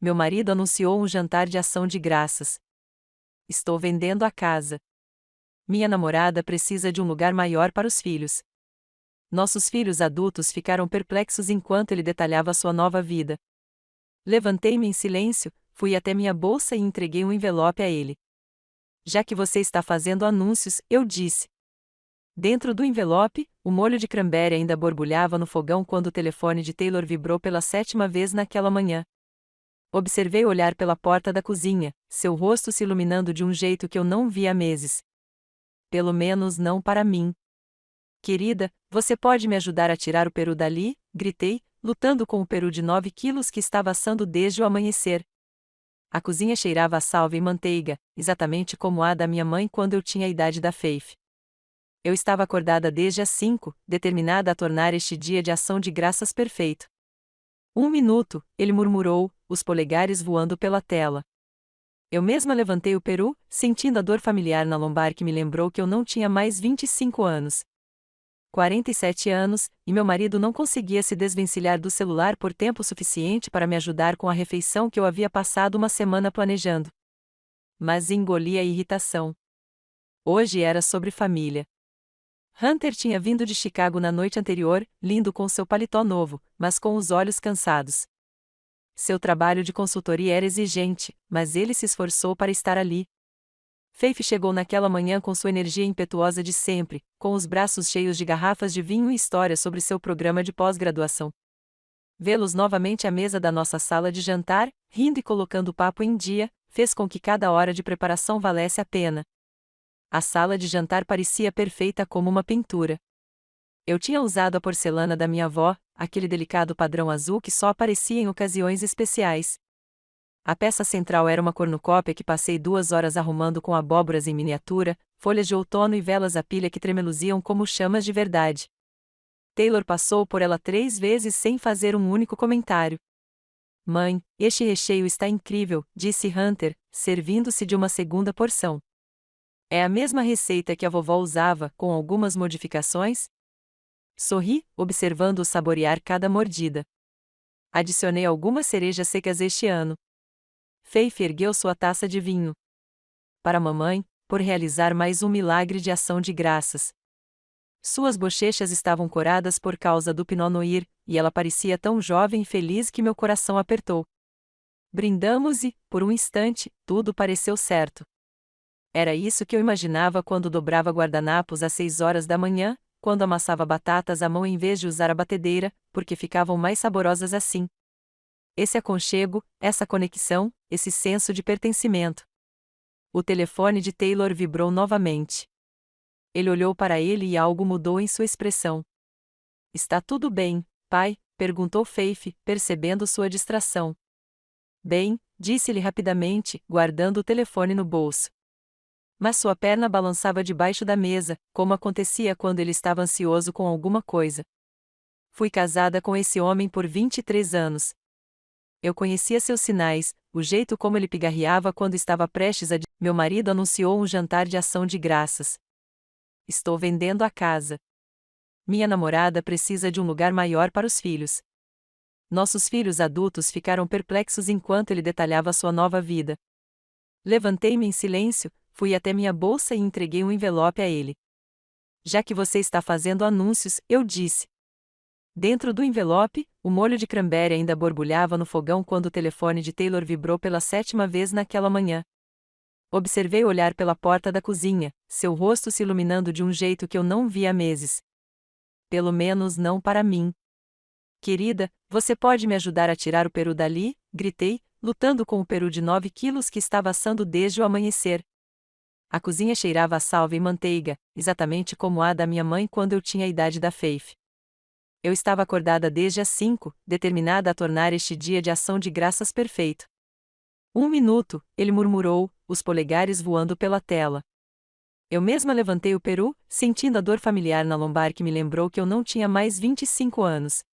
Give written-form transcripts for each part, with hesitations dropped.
meu marido anunciou um jantar de ação de graças. Estou vendendo a casa. Minha namorada precisa de um lugar maior para os filhos. Nossos filhos adultos ficaram perplexos enquanto ele detalhava sua nova vida. Levantei-me em silêncio, fui até minha bolsa e entreguei um envelope a ele. Já que você está fazendo anúncios, eu disse. Dentro do envelope, o molho de cranberry ainda borbulhava no fogão quando o telefone de Taylor vibrou pela 7ª vez naquela manhã. Observei olhar pela porta da cozinha, seu rosto se iluminando de um jeito que eu não via há meses. Pelo menos não para mim. Querida, você pode me ajudar a tirar o peru dali? Gritei, lutando com o peru de 9 quilos que estava assando desde o amanhecer. A cozinha cheirava a salva e manteiga, exatamente como a da minha mãe quando eu tinha a idade da Faith. Eu estava acordada desde as 5, determinada a tornar este dia de ação de graças perfeito. 1 minuto, ele murmurou, os polegares voando pela tela. Eu mesma levantei o peru, sentindo a dor familiar na lombar que me lembrou que eu não tinha mais 25 anos. 47 anos, e meu marido não conseguia se desvencilhar do celular por tempo suficiente para me ajudar com a refeição que eu havia passado uma semana planejando. Mas engoli a irritação. Hoje era sobre família. Hunter tinha vindo de Chicago na noite anterior, lindo com seu paletó novo, mas com os olhos cansados. Seu trabalho de consultoria era exigente, mas ele se esforçou para estar ali. Faith chegou naquela manhã com sua energia impetuosa de sempre, com os braços cheios de garrafas de vinho e histórias sobre seu programa de pós-graduação. Vê-los novamente à mesa da nossa sala de jantar, rindo e colocando o papo em dia, fez com que cada hora de preparação valesse a pena. A sala de jantar parecia perfeita como uma pintura. Eu tinha usado a porcelana da minha avó, aquele delicado padrão azul que só aparecia em ocasiões especiais. A peça central era uma cornucópia que passei 2 horas arrumando com abóboras em miniatura, folhas de outono e velas a pilha que tremeluziam como chamas de verdade. Taylor passou por ela 3 vezes sem fazer um único comentário. Mãe, este recheio está incrível, disse Hunter, servindo-se de uma segunda porção. É a mesma receita que a vovó usava, com algumas modificações? Sorri, observando-o saborear cada mordida. Adicionei algumas cerejas secas este ano. Faith ergueu sua taça de vinho. Para mamãe, por realizar mais um milagre de ação de graças. Suas bochechas estavam coradas por causa do Pinot Noir, e ela parecia tão jovem e feliz que meu coração apertou. Brindamos e, por um instante, tudo pareceu certo. Era isso que eu imaginava quando dobrava guardanapos às 6 horas da manhã, quando amassava batatas à mão em vez de usar a batedeira, porque ficavam mais saborosas assim. Esse aconchego, essa conexão, esse senso de pertencimento. O telefone de Taylor vibrou novamente. Ele olhou para ele e algo mudou em sua expressão. Está tudo bem, pai? Perguntou Faith, percebendo sua distração. Bem, disse-lhe rapidamente, guardando o telefone no bolso. Mas sua perna balançava debaixo da mesa, como acontecia quando ele estava ansioso com alguma coisa. Fui casada com esse homem por 23 anos. Eu conhecia seus sinais, o jeito como ele pigarreava quando estava prestes a... Meu marido anunciou um jantar de ação de graças. Estou vendendo a casa. Minha namorada precisa de um lugar maior para os filhos. Nossos filhos adultos ficaram perplexos enquanto ele detalhava sua nova vida. Levantei-me em silêncio, fui até minha bolsa e entreguei um envelope a ele. Já que você está fazendo anúncios, eu disse. Dentro do envelope, o molho de cranberry ainda borbulhava no fogão quando o telefone de Taylor vibrou pela 7ª vez naquela manhã. Observei olhar pela porta da cozinha, seu rosto se iluminando de um jeito que eu não via há meses. Pelo menos não para mim. Querida, você pode me ajudar a tirar o peru dali? Gritei, lutando com o peru de 9 quilos que estava assando desde o amanhecer. A cozinha cheirava a salva e manteiga, exatamente como a da minha mãe quando eu tinha a idade da Faith. Eu estava acordada desde as 5, determinada a tornar este dia de ação de graças perfeito. 1 minuto, ele murmurou, os polegares voando pela tela. Eu mesma levantei o peru, sentindo a dor familiar na lombar que me lembrou que eu não tinha mais 25 anos.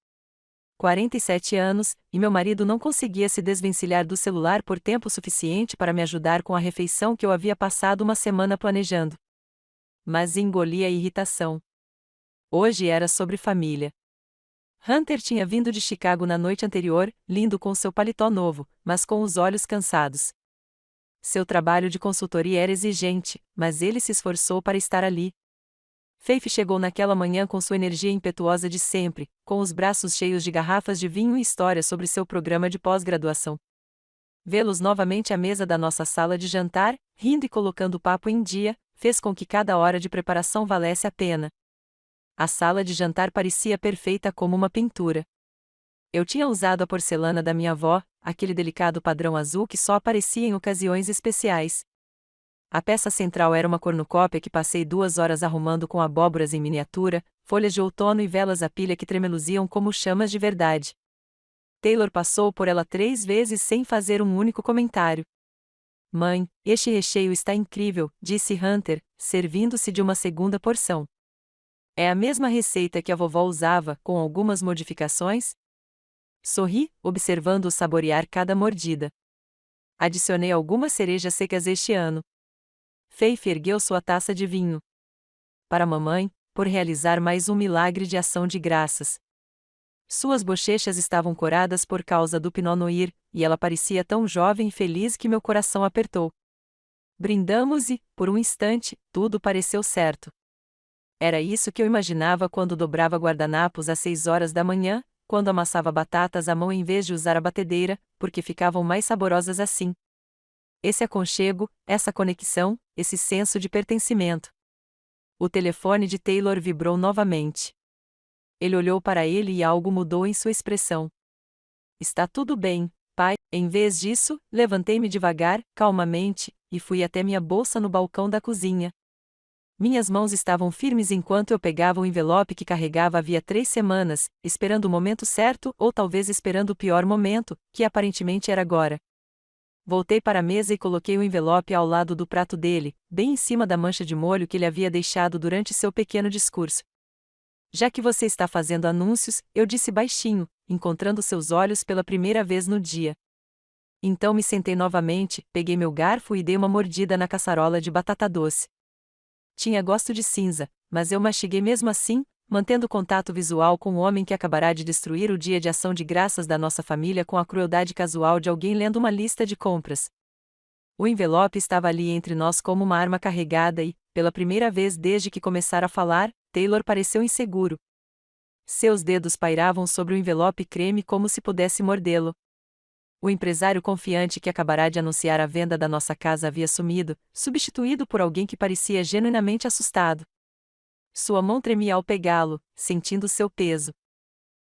47 anos, e meu marido não conseguia se desvencilhar do celular por tempo suficiente para me ajudar com a refeição que eu havia passado uma semana planejando. Mas engoli a irritação. Hoje era sobre família. Hunter tinha vindo de Chicago na noite anterior, lindo com seu paletó novo, mas com os olhos cansados. Seu trabalho de consultoria era exigente, mas ele se esforçou para estar ali. Faith chegou naquela manhã com sua energia impetuosa de sempre, com os braços cheios de garrafas de vinho e histórias sobre seu programa de pós-graduação. Vê-los novamente à mesa da nossa sala de jantar, rindo e colocando o papo em dia, fez com que cada hora de preparação valesse a pena. A sala de jantar parecia perfeita como uma pintura. Eu tinha usado a porcelana da minha avó, aquele delicado padrão azul que só aparecia em ocasiões especiais. A peça central era uma cornucópia que passei 2 horas arrumando com abóboras em miniatura, folhas de outono e velas à pilha que tremeluziam como chamas de verdade. Taylor passou por ela 3 vezes sem fazer um único comentário. Mãe, este recheio está incrível, disse Hunter, servindo-se de uma segunda porção. É a mesma receita que a vovó usava, com algumas modificações? Sorri, observando-o saborear cada mordida. Adicionei algumas cerejas secas este ano. Faith ergueu sua taça de vinho. Para mamãe, por realizar mais um milagre de ação de graças. Suas bochechas estavam coradas por causa do Pinot Noir, e ela parecia tão jovem e feliz que meu coração apertou. Brindamos e, por um instante, tudo pareceu certo. Era isso que eu imaginava quando dobrava guardanapos às 6 horas da manhã, quando amassava batatas à mão em vez de usar a batedeira, porque ficavam mais saborosas assim. Esse aconchego, essa conexão, esse senso de pertencimento. O telefone de Taylor vibrou novamente. Ele olhou para ele e algo mudou em sua expressão. Está tudo bem, pai. Em vez disso, levantei-me devagar, calmamente, e fui até minha bolsa no balcão da cozinha. Minhas mãos estavam firmes enquanto eu pegava o envelope que carregava havia 3 semanas, esperando o momento certo ou talvez esperando o pior momento, que aparentemente era agora. Voltei para a mesa e coloquei o envelope ao lado do prato dele, bem em cima da mancha de molho que ele havia deixado durante seu pequeno discurso. Já que você está fazendo anúncios, eu disse baixinho, encontrando seus olhos pela primeira vez no dia. Então me sentei novamente, peguei meu garfo e dei uma mordida na caçarola de batata doce. Tinha gosto de cinza, mas eu mastiguei mesmo assim, mantendo contato visual com o homem que acabará de destruir o dia de ação de graças da nossa família com a crueldade casual de alguém lendo uma lista de compras. O envelope estava ali entre nós como uma arma carregada e, pela primeira vez desde que começara a falar, Taylor pareceu inseguro. Seus dedos pairavam sobre o envelope creme como se pudesse mordê-lo. O empresário confiante que acabará de anunciar a venda da nossa casa havia sumido, substituído por alguém que parecia genuinamente assustado. Sua mão tremia ao pegá-lo, sentindo seu peso.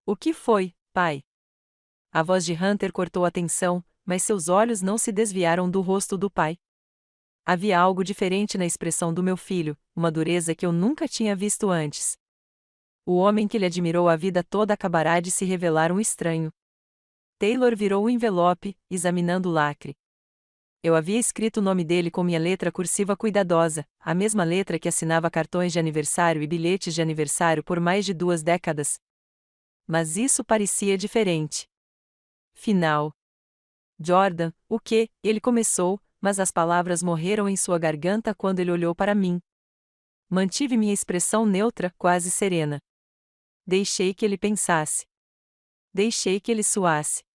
O que foi, pai? A voz de Hunter cortou a tensão, mas seus olhos não se desviaram do rosto do pai. Havia algo diferente na expressão do meu filho, uma dureza que eu nunca tinha visto antes. O homem que lhe admirou a vida toda acabará de se revelar um estranho. Taylor virou o envelope, examinando o lacre. Eu havia escrito o nome dele com minha letra cursiva cuidadosa, a mesma letra que assinava cartões de aniversário e bilhetes de aniversário por mais de 2 décadas. Mas isso parecia diferente. Final. Jordan, o que? Ele começou, mas as palavras morreram em sua garganta quando ele olhou para mim. Mantive minha expressão neutra, quase serena. Deixei que ele pensasse. Deixei que ele suasse.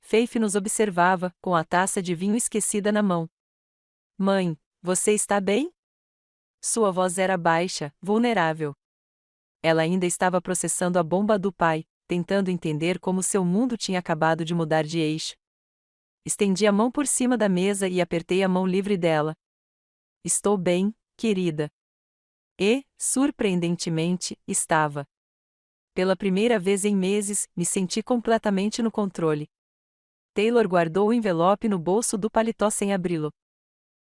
Faith nos observava, com a taça de vinho esquecida na mão. Mãe, você está bem? Sua voz era baixa, vulnerável. Ela ainda estava processando a bomba do pai, tentando entender como seu mundo tinha acabado de mudar de eixo. Estendi a mão por cima da mesa e apertei a mão livre dela. Estou bem, querida. E, surpreendentemente, estava. Pela primeira vez em meses, me senti completamente no controle. Taylor guardou o envelope no bolso do paletó sem abri-lo.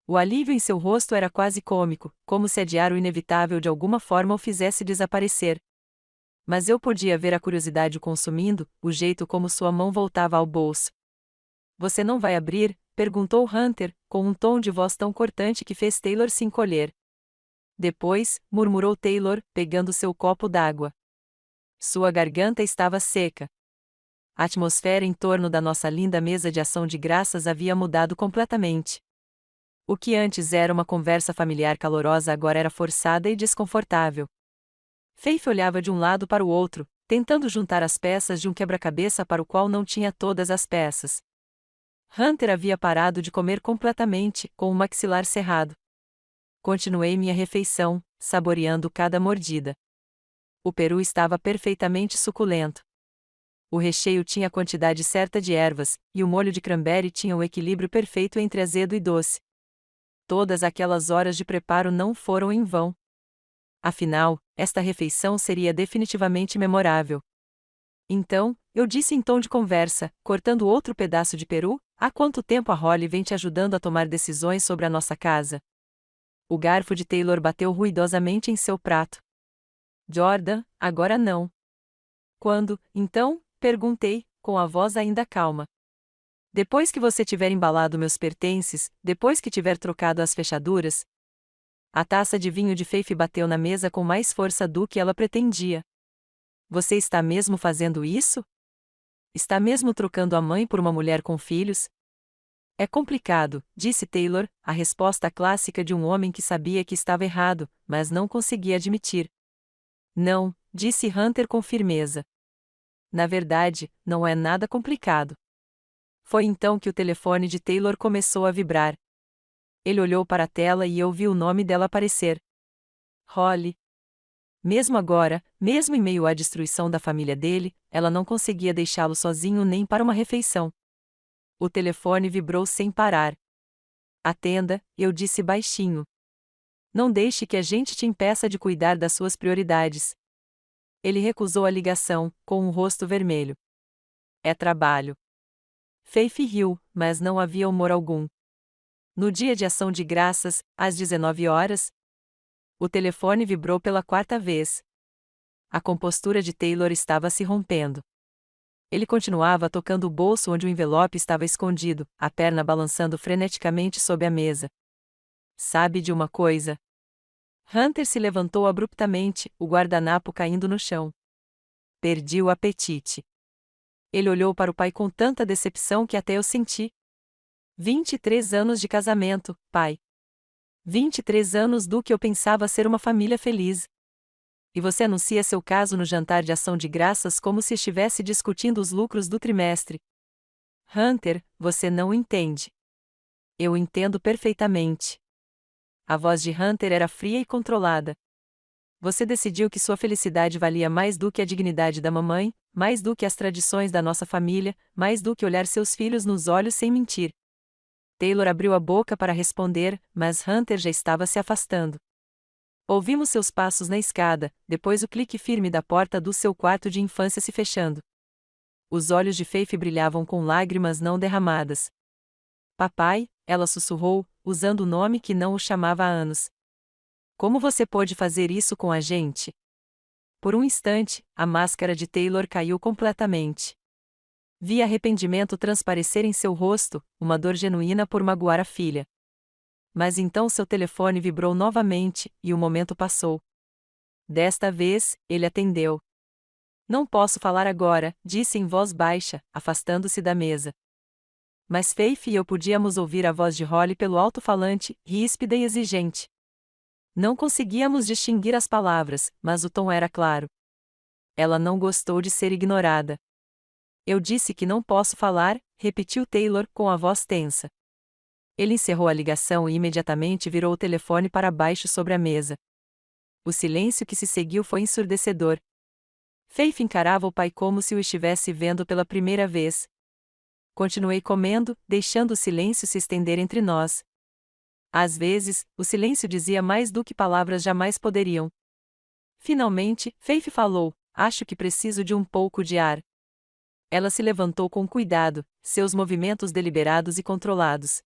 O alívio em seu rosto era quase cômico, como se adiar o inevitável de alguma forma o fizesse desaparecer. Mas eu podia ver a curiosidade o consumindo, o jeito como sua mão voltava ao bolso. Você não vai abrir? Perguntou Hunter, com um tom de voz tão cortante que fez Taylor se encolher. Depois, murmurou Taylor, pegando seu copo d'água. Sua garganta estava seca. A atmosfera em torno da nossa linda mesa de ação de graças havia mudado completamente. O que antes era uma conversa familiar calorosa agora era forçada e desconfortável. Faith olhava de um lado para o outro, tentando juntar as peças de um quebra-cabeça para o qual não tinha todas as peças. Hunter havia parado de comer completamente, com o maxilar cerrado. Continuei minha refeição, saboreando cada mordida. O peru estava perfeitamente suculento. O recheio tinha a quantidade certa de ervas, e o molho de cranberry tinha o equilíbrio perfeito entre azedo e doce. Todas aquelas horas de preparo não foram em vão. Afinal, esta refeição seria definitivamente memorável. Então, eu disse em tom de conversa, cortando outro pedaço de peru: há quanto tempo a Holly vem te ajudando a tomar decisões sobre a nossa casa? O garfo de Taylor bateu ruidosamente em seu prato. Jordan, agora não. Quando, então? Perguntei, com a voz ainda calma. Depois que você tiver embalado meus pertences, depois que tiver trocado as fechaduras. A taça de vinho de Faith bateu na mesa com mais força do que ela pretendia. Você está mesmo fazendo isso? Está mesmo trocando a mãe por uma mulher com filhos? É complicado, disse Taylor, a resposta clássica de um homem que sabia que estava errado, mas não conseguia admitir. Não, disse Hunter com firmeza. Na verdade, não é nada complicado. Foi então que o telefone de Taylor começou a vibrar. Ele olhou para a tela e eu vi o nome dela aparecer. Holly. Mesmo agora, mesmo em meio à destruição da família dele, ela não conseguia deixá-lo sozinho nem para uma refeição. O telefone vibrou sem parar. Atenda, eu disse baixinho. Não deixe que a gente te impeça de cuidar das suas prioridades. Ele recusou a ligação, com um rosto vermelho. É trabalho. Faith riu, mas não havia humor algum. No dia de ação de graças, às 19 horas, o telefone vibrou pela quarta vez. A compostura de Taylor estava se rompendo. Ele continuava tocando o bolso onde o envelope estava escondido, a perna balançando freneticamente sob a mesa. Sabe de uma coisa? Hunter se levantou abruptamente, o guardanapo caindo no chão. Perdi o apetite. Ele olhou para o pai com tanta decepção que até eu senti. 23 anos de casamento, pai. 23 anos do que eu pensava ser uma família feliz. E você anuncia seu caso no jantar de ação de graças como se estivesse discutindo os lucros do trimestre. Hunter, você não entende. Eu entendo perfeitamente. A voz de Hunter era fria e controlada. Você decidiu que sua felicidade valia mais do que a dignidade da mamãe, mais do que as tradições da nossa família, mais do que olhar seus filhos nos olhos sem mentir. Taylor abriu a boca para responder, mas Hunter já estava se afastando. Ouvimos seus passos na escada, depois o clique firme da porta do seu quarto de infância se fechando. Os olhos de Faith brilhavam com lágrimas não derramadas. Papai, ela sussurrou, usando o nome que não o chamava há anos. Como você pôde fazer isso com a gente? Por um instante, a máscara de Taylor caiu completamente. Vi arrependimento transparecer em seu rosto, uma dor genuína por magoar a filha. Mas então seu telefone vibrou novamente, e o momento passou. Desta vez, ele atendeu. Não posso falar agora, disse em voz baixa, afastando-se da mesa. Mas Faith e eu podíamos ouvir a voz de Holly pelo alto-falante, ríspida e exigente. Não conseguíamos distinguir as palavras, mas o tom era claro. Ela não gostou de ser ignorada. Eu disse que não posso falar, repetiu Taylor, com a voz tensa. Ele encerrou a ligação e imediatamente virou o telefone para baixo sobre a mesa. O silêncio que se seguiu foi ensurdecedor. Faith encarava o pai como se o estivesse vendo pela primeira vez. Continuei comendo, deixando o silêncio se estender entre nós. Às vezes, o silêncio dizia mais do que palavras jamais poderiam. Finalmente, Faith falou: acho que preciso de um pouco de ar. Ela se levantou com cuidado, seus movimentos deliberados e controlados.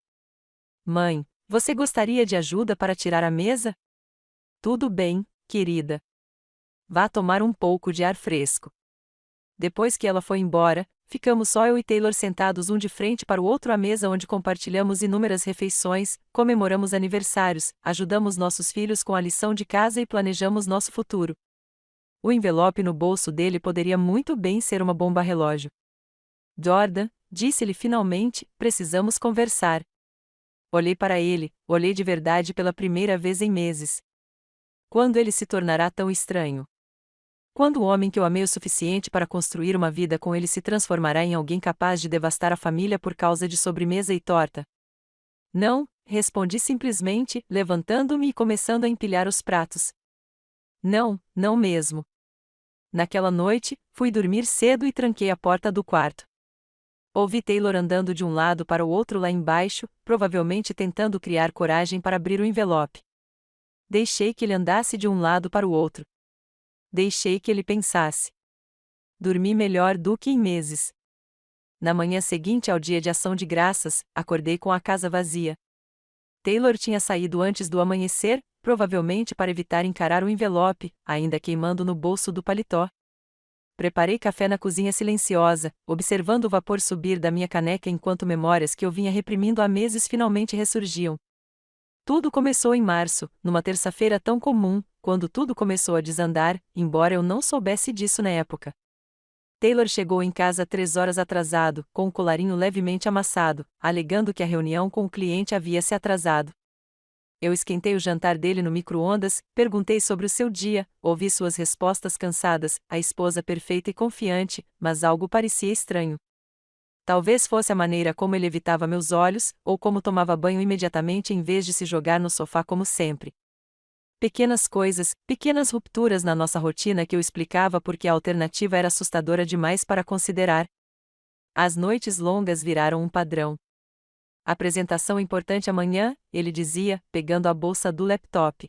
Mãe, você gostaria de ajuda para tirar a mesa? Tudo bem, querida. Vá tomar um pouco de ar fresco. Depois que ela foi embora, ficamos só eu e Taylor sentados um de frente para o outro à mesa onde compartilhamos inúmeras refeições, comemoramos aniversários, ajudamos nossos filhos com a lição de casa e planejamos nosso futuro. O envelope no bolso dele poderia muito bem ser uma bomba relógio. Jordan, disse-lhe finalmente, precisamos conversar. Olhei para ele, olhei de verdade pela primeira vez em meses. Quando ele se tornará tão estranho? Quando o homem que eu amei o suficiente para construir uma vida com ele se transformará em alguém capaz de devastar a família por causa de sobremesa e torta? Não, respondi simplesmente, levantando-me e começando a empilhar os pratos. Não, não mesmo. Naquela noite, fui dormir cedo e tranquei a porta do quarto. Ouvi Taylor andando de um lado para o outro lá embaixo, provavelmente tentando criar coragem para abrir o envelope. Deixei que ele andasse de um lado para o outro. Deixei que ele pensasse. Dormi melhor do que em meses. Na manhã seguinte ao dia de ação de graças, acordei com a casa vazia. Taylor tinha saído antes do amanhecer, provavelmente para evitar encarar o envelope, ainda queimando no bolso do paletó. Preparei café na cozinha silenciosa, observando o vapor subir da minha caneca enquanto memórias que eu vinha reprimindo há meses finalmente ressurgiam. Tudo começou em março, numa terça-feira tão comum, quando tudo começou a desandar, embora eu não soubesse disso na época. Taylor chegou em casa 3 horas atrasado, com o colarinho levemente amassado, alegando que a reunião com o cliente havia se atrasado. Eu esquentei o jantar dele no micro-ondas, perguntei sobre o seu dia, ouvi suas respostas cansadas, a esposa perfeita e confiante, mas algo parecia estranho. Talvez fosse a maneira como ele evitava meus olhos, ou como tomava banho imediatamente em vez de se jogar no sofá como sempre. Pequenas coisas, pequenas rupturas na nossa rotina que eu explicava porque a alternativa era assustadora demais para considerar. As noites longas viraram um padrão. Apresentação importante amanhã, ele dizia, pegando a bolsa do laptop.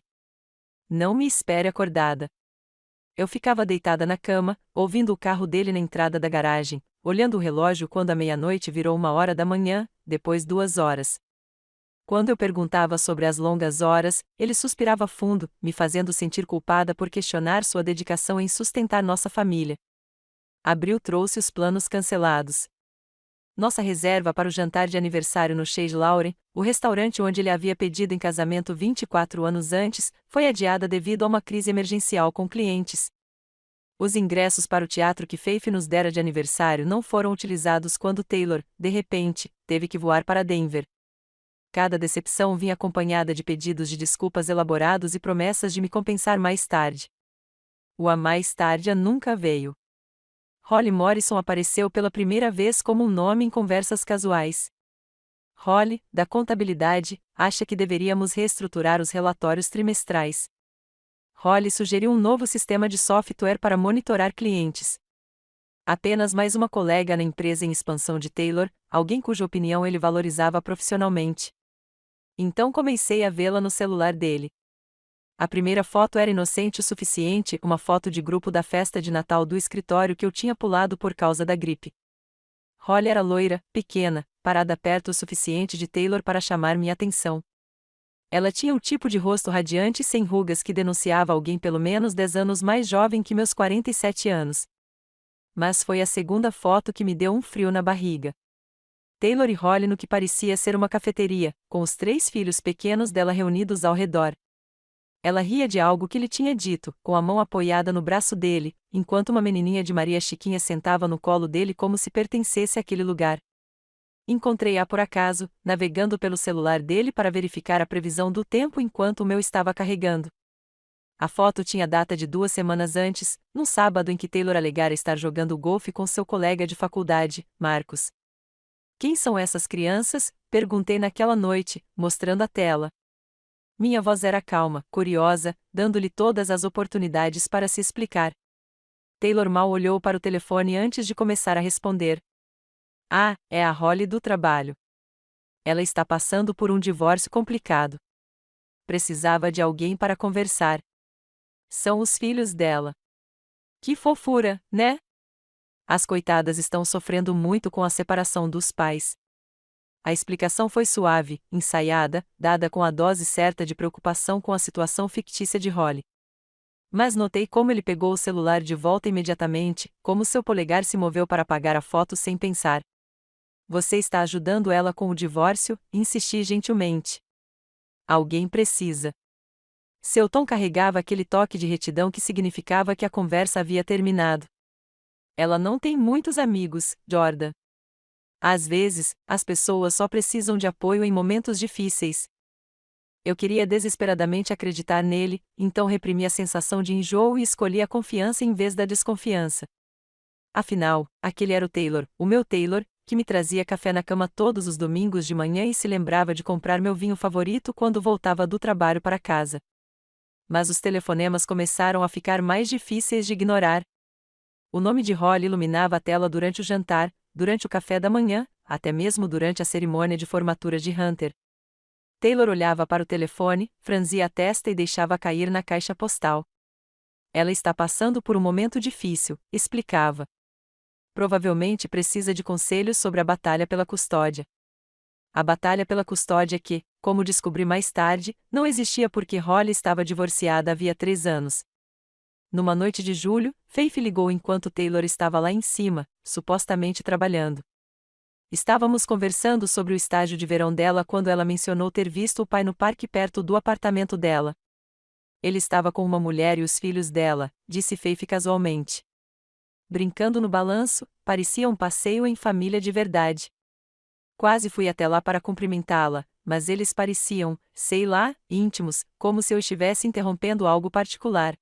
Não me espere acordada. Eu ficava deitada na cama, ouvindo o carro dele na entrada da garagem, olhando o relógio quando a meia-noite virou 1 hora da manhã, depois 2 horas. Quando eu perguntava sobre as longas horas, ele suspirava fundo, me fazendo sentir culpada por questionar sua dedicação em sustentar nossa família. Abril trouxe os planos cancelados. Nossa reserva para o jantar de aniversário no Chez Lauren, o restaurante onde ele havia pedido em casamento 24 anos antes, foi adiada devido a uma crise emergencial com clientes. Os ingressos para o teatro que Faith nos dera de aniversário não foram utilizados quando Taylor, de repente, teve que voar para Denver. Cada decepção vinha acompanhada de pedidos de desculpas elaborados e promessas de me compensar mais tarde. O a mais tarde nunca veio. Holly Morrison apareceu pela primeira vez como um nome em conversas casuais. Holly, da contabilidade, acha que deveríamos reestruturar os relatórios trimestrais. Holly sugeriu um novo sistema de software para monitorar clientes. Apenas mais uma colega na empresa em expansão de Taylor, alguém cuja opinião ele valorizava profissionalmente. Então comecei a vê-la no celular dele. A primeira foto era inocente o suficiente, uma foto de grupo da festa de Natal do escritório que eu tinha pulado por causa da gripe. Holly era loira, pequena, parada perto o suficiente de Taylor para chamar minha atenção. Ela tinha o tipo de rosto radiante e sem rugas que denunciava alguém pelo menos 10 anos mais jovem que meus 47 anos. Mas foi a segunda foto que me deu um frio na barriga. Taylor e Holly no que parecia ser uma cafeteria, com os 3 filhos pequenos dela reunidos ao redor. Ela ria de algo que lhe tinha dito, com a mão apoiada no braço dele, enquanto uma menininha de Maria Chiquinha sentava no colo dele como se pertencesse àquele lugar. Encontrei-a por acaso, navegando pelo celular dele para verificar a previsão do tempo enquanto o meu estava carregando. A foto tinha data de 2 semanas antes, num sábado em que Taylor alegara estar jogando golfe com seu colega de faculdade, Marcos. Quem são essas crianças? Perguntei naquela noite, mostrando a tela. Minha voz era calma, curiosa, dando-lhe todas as oportunidades para se explicar. Taylor mal olhou para o telefone antes de começar a responder. Ah, é a Holly do trabalho. Ela está passando por um divórcio complicado. Precisava de alguém para conversar. São os filhos dela. Que fofura, né? As coitadas estão sofrendo muito com a separação dos pais. A explicação foi suave, ensaiada, dada com a dose certa de preocupação com a situação fictícia de Holly. Mas notei como ele pegou o celular de volta imediatamente, como seu polegar se moveu para apagar a foto sem pensar. Você está ajudando ela com o divórcio? Insisti gentilmente. Alguém precisa. Seu tom carregava aquele toque de retidão que significava que a conversa havia terminado. Ela não tem muitos amigos, Jordan. Às vezes, as pessoas só precisam de apoio em momentos difíceis. Eu queria desesperadamente acreditar nele, então reprimi a sensação de enjoo e escolhi a confiança em vez da desconfiança. Afinal, aquele era o meu Taylor, que me trazia café na cama todos os domingos de manhã e se lembrava de comprar meu vinho favorito quando voltava do trabalho para casa. Mas os telefonemas começaram a ficar mais difíceis de ignorar. O nome de Holly iluminava a tela durante o jantar, durante o café da manhã, até mesmo durante a cerimônia de formatura de Hunter. Taylor olhava para o telefone, franzia a testa e deixava cair na caixa postal. Ela está passando por um momento difícil, explicava. Provavelmente precisa de conselhos sobre a batalha pela custódia. A batalha pela custódia que, como descobri mais tarde, não existia porque Holly estava divorciada havia 3 anos. Numa noite de julho, Faith ligou enquanto Taylor estava lá em cima, supostamente trabalhando. Estávamos conversando sobre o estágio de verão dela quando ela mencionou ter visto o pai no parque perto do apartamento dela. Ele estava com uma mulher e os filhos dela, disse Faith casualmente. Brincando no balanço, parecia um passeio em família de verdade. Quase fui até lá para cumprimentá-la, mas eles pareciam, sei lá, íntimos, como se eu estivesse interrompendo algo particular.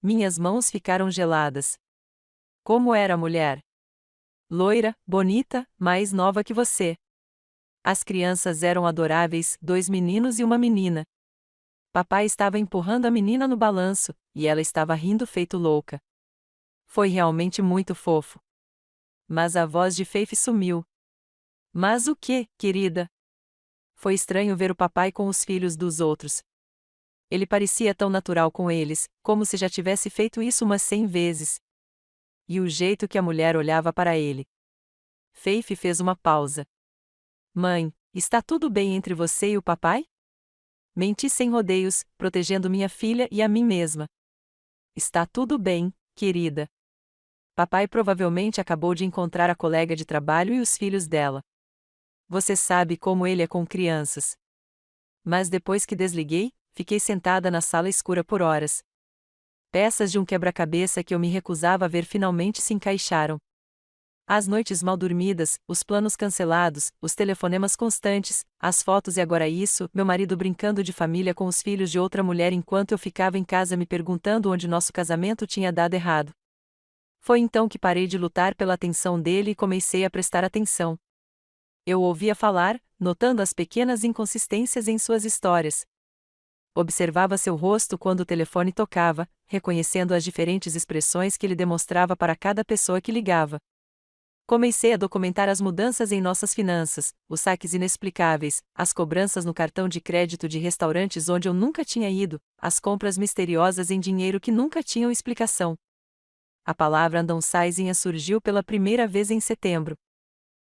Minhas mãos ficaram geladas. Como era a mulher? Loira, bonita, mais nova que você. As crianças eram adoráveis, 2 meninos e uma menina. Papai estava empurrando a menina no balanço, e ela estava rindo feito louca. Foi realmente muito fofo. Mas a voz de Faith sumiu. Mas o que, querida? Foi estranho ver o papai com os filhos dos outros. Ele parecia tão natural com eles, como se já tivesse feito isso umas 100 vezes. E o jeito que a mulher olhava para ele. Faith fez uma pausa. Mãe, está tudo bem entre você e o papai? Menti sem rodeios, protegendo minha filha e a mim mesma. Está tudo bem, querida. Papai provavelmente acabou de encontrar a colega de trabalho e os filhos dela. Você sabe como ele é com crianças. Mas depois que desliguei, fiquei sentada na sala escura por horas. Peças de um quebra-cabeça que eu me recusava a ver finalmente se encaixaram. As noites mal dormidas, os planos cancelados, os telefonemas constantes, as fotos e agora isso, meu marido brincando de família com os filhos de outra mulher enquanto eu ficava em casa me perguntando onde nosso casamento tinha dado errado. Foi então que parei de lutar pela atenção dele e comecei a prestar atenção. Eu o ouvia falar, notando as pequenas inconsistências em suas histórias. Observava seu rosto quando o telefone tocava, reconhecendo as diferentes expressões que ele demonstrava para cada pessoa que ligava. Comecei a documentar as mudanças em nossas finanças, os saques inexplicáveis, as cobranças no cartão de crédito de restaurantes onde eu nunca tinha ido, as compras misteriosas em dinheiro que nunca tinham explicação. A palavra downsizing surgiu pela primeira vez em setembro.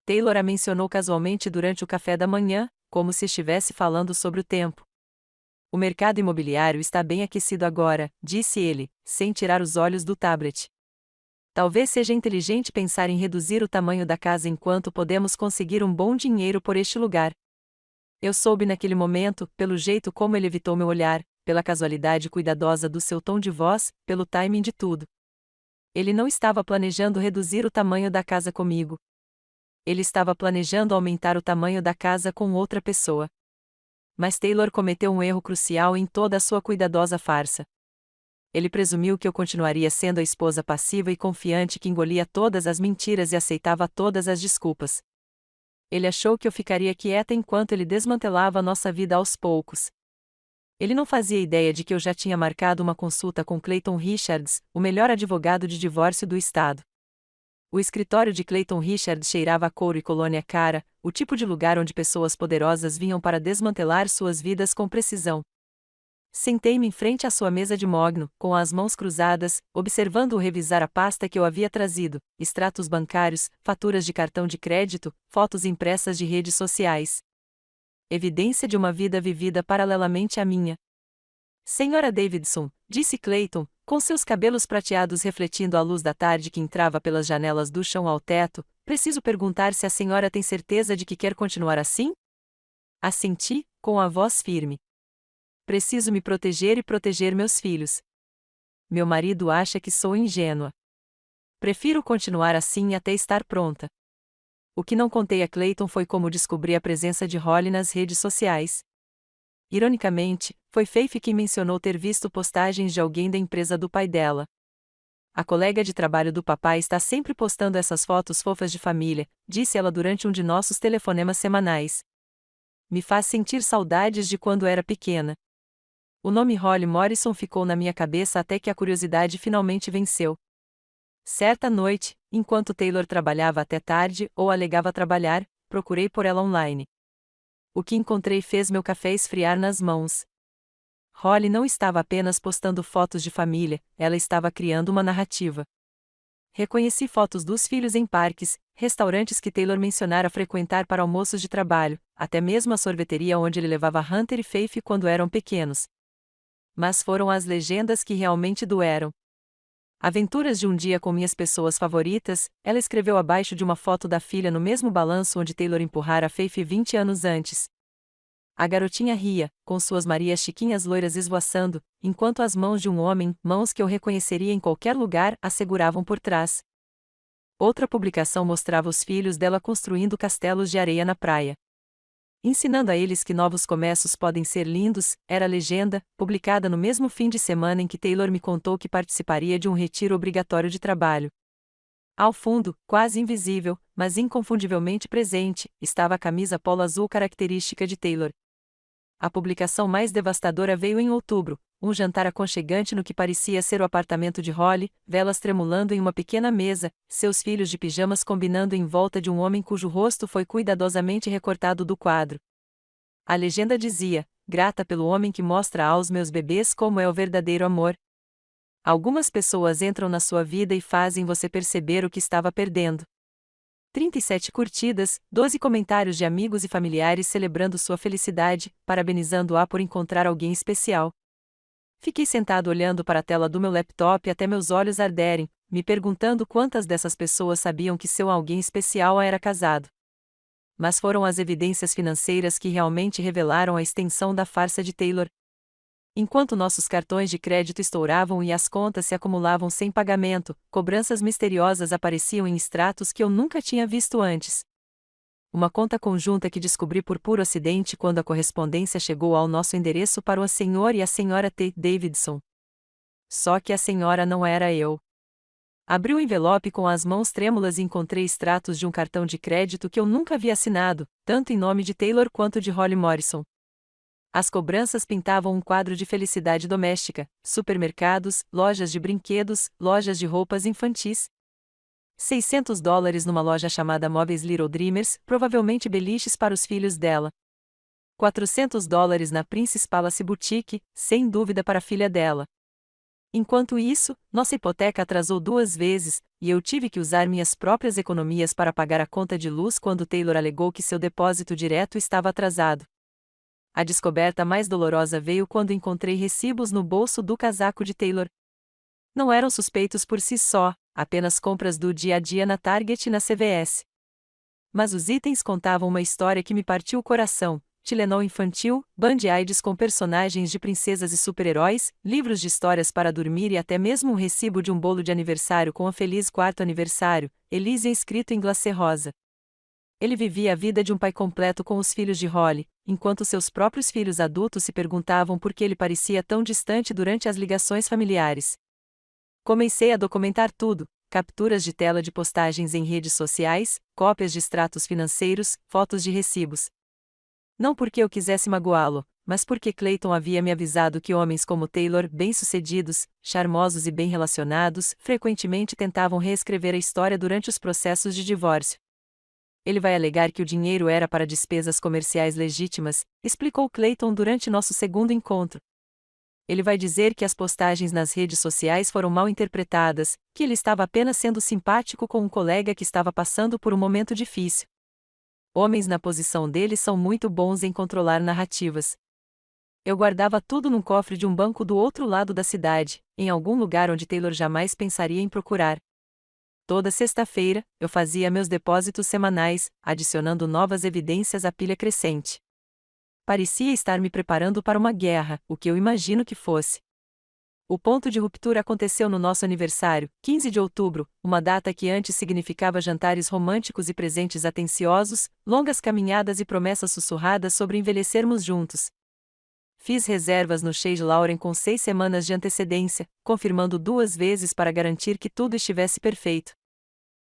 Taylor a mencionou casualmente durante o café da manhã, como se estivesse falando sobre o tempo. O mercado imobiliário está bem aquecido agora, disse ele, sem tirar os olhos do tablet. Talvez seja inteligente pensar em reduzir o tamanho da casa enquanto podemos conseguir um bom dinheiro por este lugar. Eu soube naquele momento, pelo jeito como ele evitou meu olhar, pela casualidade cuidadosa do seu tom de voz, pelo timing de tudo. Ele não estava planejando reduzir o tamanho da casa comigo. Ele estava planejando aumentar o tamanho da casa com outra pessoa. Mas Taylor cometeu um erro crucial em toda a sua cuidadosa farsa. Ele presumiu que eu continuaria sendo a esposa passiva e confiante que engolia todas as mentiras e aceitava todas as desculpas. Ele achou que eu ficaria quieta enquanto ele desmantelava nossa vida aos poucos. Ele não fazia ideia de que eu já tinha marcado uma consulta com Clayton Richards, o melhor advogado de divórcio do estado. O escritório de Clayton Richards cheirava a couro e colônia cara, o tipo de lugar onde pessoas poderosas vinham para desmantelar suas vidas com precisão. Sentei-me em frente à sua mesa de mogno, com as mãos cruzadas, observando-o revisar a pasta que eu havia trazido, extratos bancários, faturas de cartão de crédito, fotos impressas de redes sociais. Evidência de uma vida vivida paralelamente à minha. Senhora Davidson, disse Clayton, com seus cabelos prateados refletindo a luz da tarde que entrava pelas janelas do chão ao teto, preciso perguntar se a senhora tem certeza de que quer continuar assim? Assenti, com a voz firme. Preciso me proteger e proteger meus filhos. Meu marido acha que sou ingênua. Prefiro continuar assim até estar pronta. O que não contei a Clayton foi como descobri a presença de Holly nas redes sociais. Ironicamente, foi Faith quem mencionou ter visto postagens de alguém da empresa do pai dela. A colega de trabalho do papai está sempre postando essas fotos fofas de família, disse ela durante um de nossos telefonemas semanais. Me faz sentir saudades de quando era pequena. O nome Holly Morrison ficou na minha cabeça até que a curiosidade finalmente venceu. Certa noite, enquanto Taylor trabalhava até tarde ou alegava trabalhar, procurei por ela online. O que encontrei fez meu café esfriar nas mãos. Holly não estava apenas postando fotos de família, ela estava criando uma narrativa. Reconheci fotos dos filhos em parques, restaurantes que Taylor mencionara frequentar para almoços de trabalho, até mesmo a sorveteria onde ele levava Hunter e Faith quando eram pequenos. Mas foram as legendas que realmente doeram. Aventuras de um dia com minhas pessoas favoritas, ela escreveu abaixo de uma foto da filha no mesmo balanço onde Taylor empurrara a Faith 20 anos antes. A garotinha ria, com suas Marias Chiquinhas loiras esvoaçando, enquanto as mãos de um homem, mãos que eu reconheceria em qualquer lugar, a seguravam por trás. Outra publicação mostrava os filhos dela construindo castelos de areia na praia. Ensinando a eles que novos começos podem ser lindos, era a legenda, publicada no mesmo fim de semana em que Taylor me contou que participaria de um retiro obrigatório de trabalho. Ao fundo, quase invisível, mas inconfundivelmente presente, estava a camisa polo azul característica de Taylor. A publicação mais devastadora veio em outubro, um jantar aconchegante no que parecia ser o apartamento de Holly, velas tremulando em uma pequena mesa, seus filhos de pijamas combinando em volta de um homem cujo rosto foi cuidadosamente recortado do quadro. A legenda dizia: grata pelo homem que mostra aos meus bebês como é o verdadeiro amor. Algumas pessoas entram na sua vida e fazem você perceber o que estava perdendo. 37 curtidas, 12 comentários de amigos e familiares celebrando sua felicidade, parabenizando-a por encontrar alguém especial. Fiquei sentado olhando para a tela do meu laptop até meus olhos arderem, me perguntando quantas dessas pessoas sabiam que seu alguém especial era casado. Mas foram as evidências financeiras que realmente revelaram a extensão da farsa de Taylor. Enquanto nossos cartões de crédito estouravam e as contas se acumulavam sem pagamento, cobranças misteriosas apareciam em extratos que eu nunca tinha visto antes. Uma conta conjunta que descobri por puro acidente quando a correspondência chegou ao nosso endereço para o senhor e a senhora T. Davidson. Só que a senhora não era eu. Abri o envelope com as mãos trêmulas e encontrei extratos de um cartão de crédito que eu nunca havia assinado, tanto em nome de Taylor quanto de Holly Morrison. As cobranças pintavam um quadro de felicidade doméstica, supermercados, lojas de brinquedos, lojas de roupas infantis. $600 numa loja chamada Móveis Little Dreamers, provavelmente beliches para os filhos dela. $400 na Princess Palace Boutique, sem dúvida para a filha dela. Enquanto isso, nossa hipoteca atrasou 2 vezes, e eu tive que usar minhas próprias economias para pagar a conta de luz quando Taylor alegou que seu depósito direto estava atrasado. A descoberta mais dolorosa veio quando encontrei recibos no bolso do casaco de Taylor. Não eram suspeitos por si só, apenas compras do dia a dia na Target e na CVS. Mas os itens contavam uma história que me partiu o coração: Tilenol infantil, Band-Aids com personagens de princesas e super-heróis, livros de histórias para dormir e até mesmo um recibo de um bolo de aniversário com a feliz 4º aniversário, Elise escrito em glacê rosa. Ele vivia a vida de um pai completo com os filhos de Holly, enquanto seus próprios filhos adultos se perguntavam por que ele parecia tão distante durante as ligações familiares. Comecei a documentar tudo: capturas de tela de postagens em redes sociais, cópias de extratos financeiros, fotos de recibos. Não porque eu quisesse magoá-lo, mas porque Clayton havia me avisado que homens como Taylor, bem-sucedidos, charmosos e bem relacionados, frequentemente tentavam reescrever a história durante os processos de divórcio. Ele vai alegar que o dinheiro era para despesas comerciais legítimas, explicou Clayton durante nosso segundo encontro. Ele vai dizer que as postagens nas redes sociais foram mal interpretadas, que ele estava apenas sendo simpático com um colega que estava passando por um momento difícil. Homens na posição dele são muito bons em controlar narrativas. Eu guardava tudo num cofre de um banco do outro lado da cidade, em algum lugar onde Taylor jamais pensaria em procurar. Toda sexta-feira, eu fazia meus depósitos semanais, adicionando novas evidências à pilha crescente. Parecia estar me preparando para uma guerra, o que eu imagino que fosse. O ponto de ruptura aconteceu no nosso aniversário, 15 de outubro, uma data que antes significava jantares românticos e presentes atenciosos, longas caminhadas e promessas sussurradas sobre envelhecermos juntos. Fiz reservas no Chase Lauren com 6 semanas de antecedência, confirmando 2 vezes para garantir que tudo estivesse perfeito.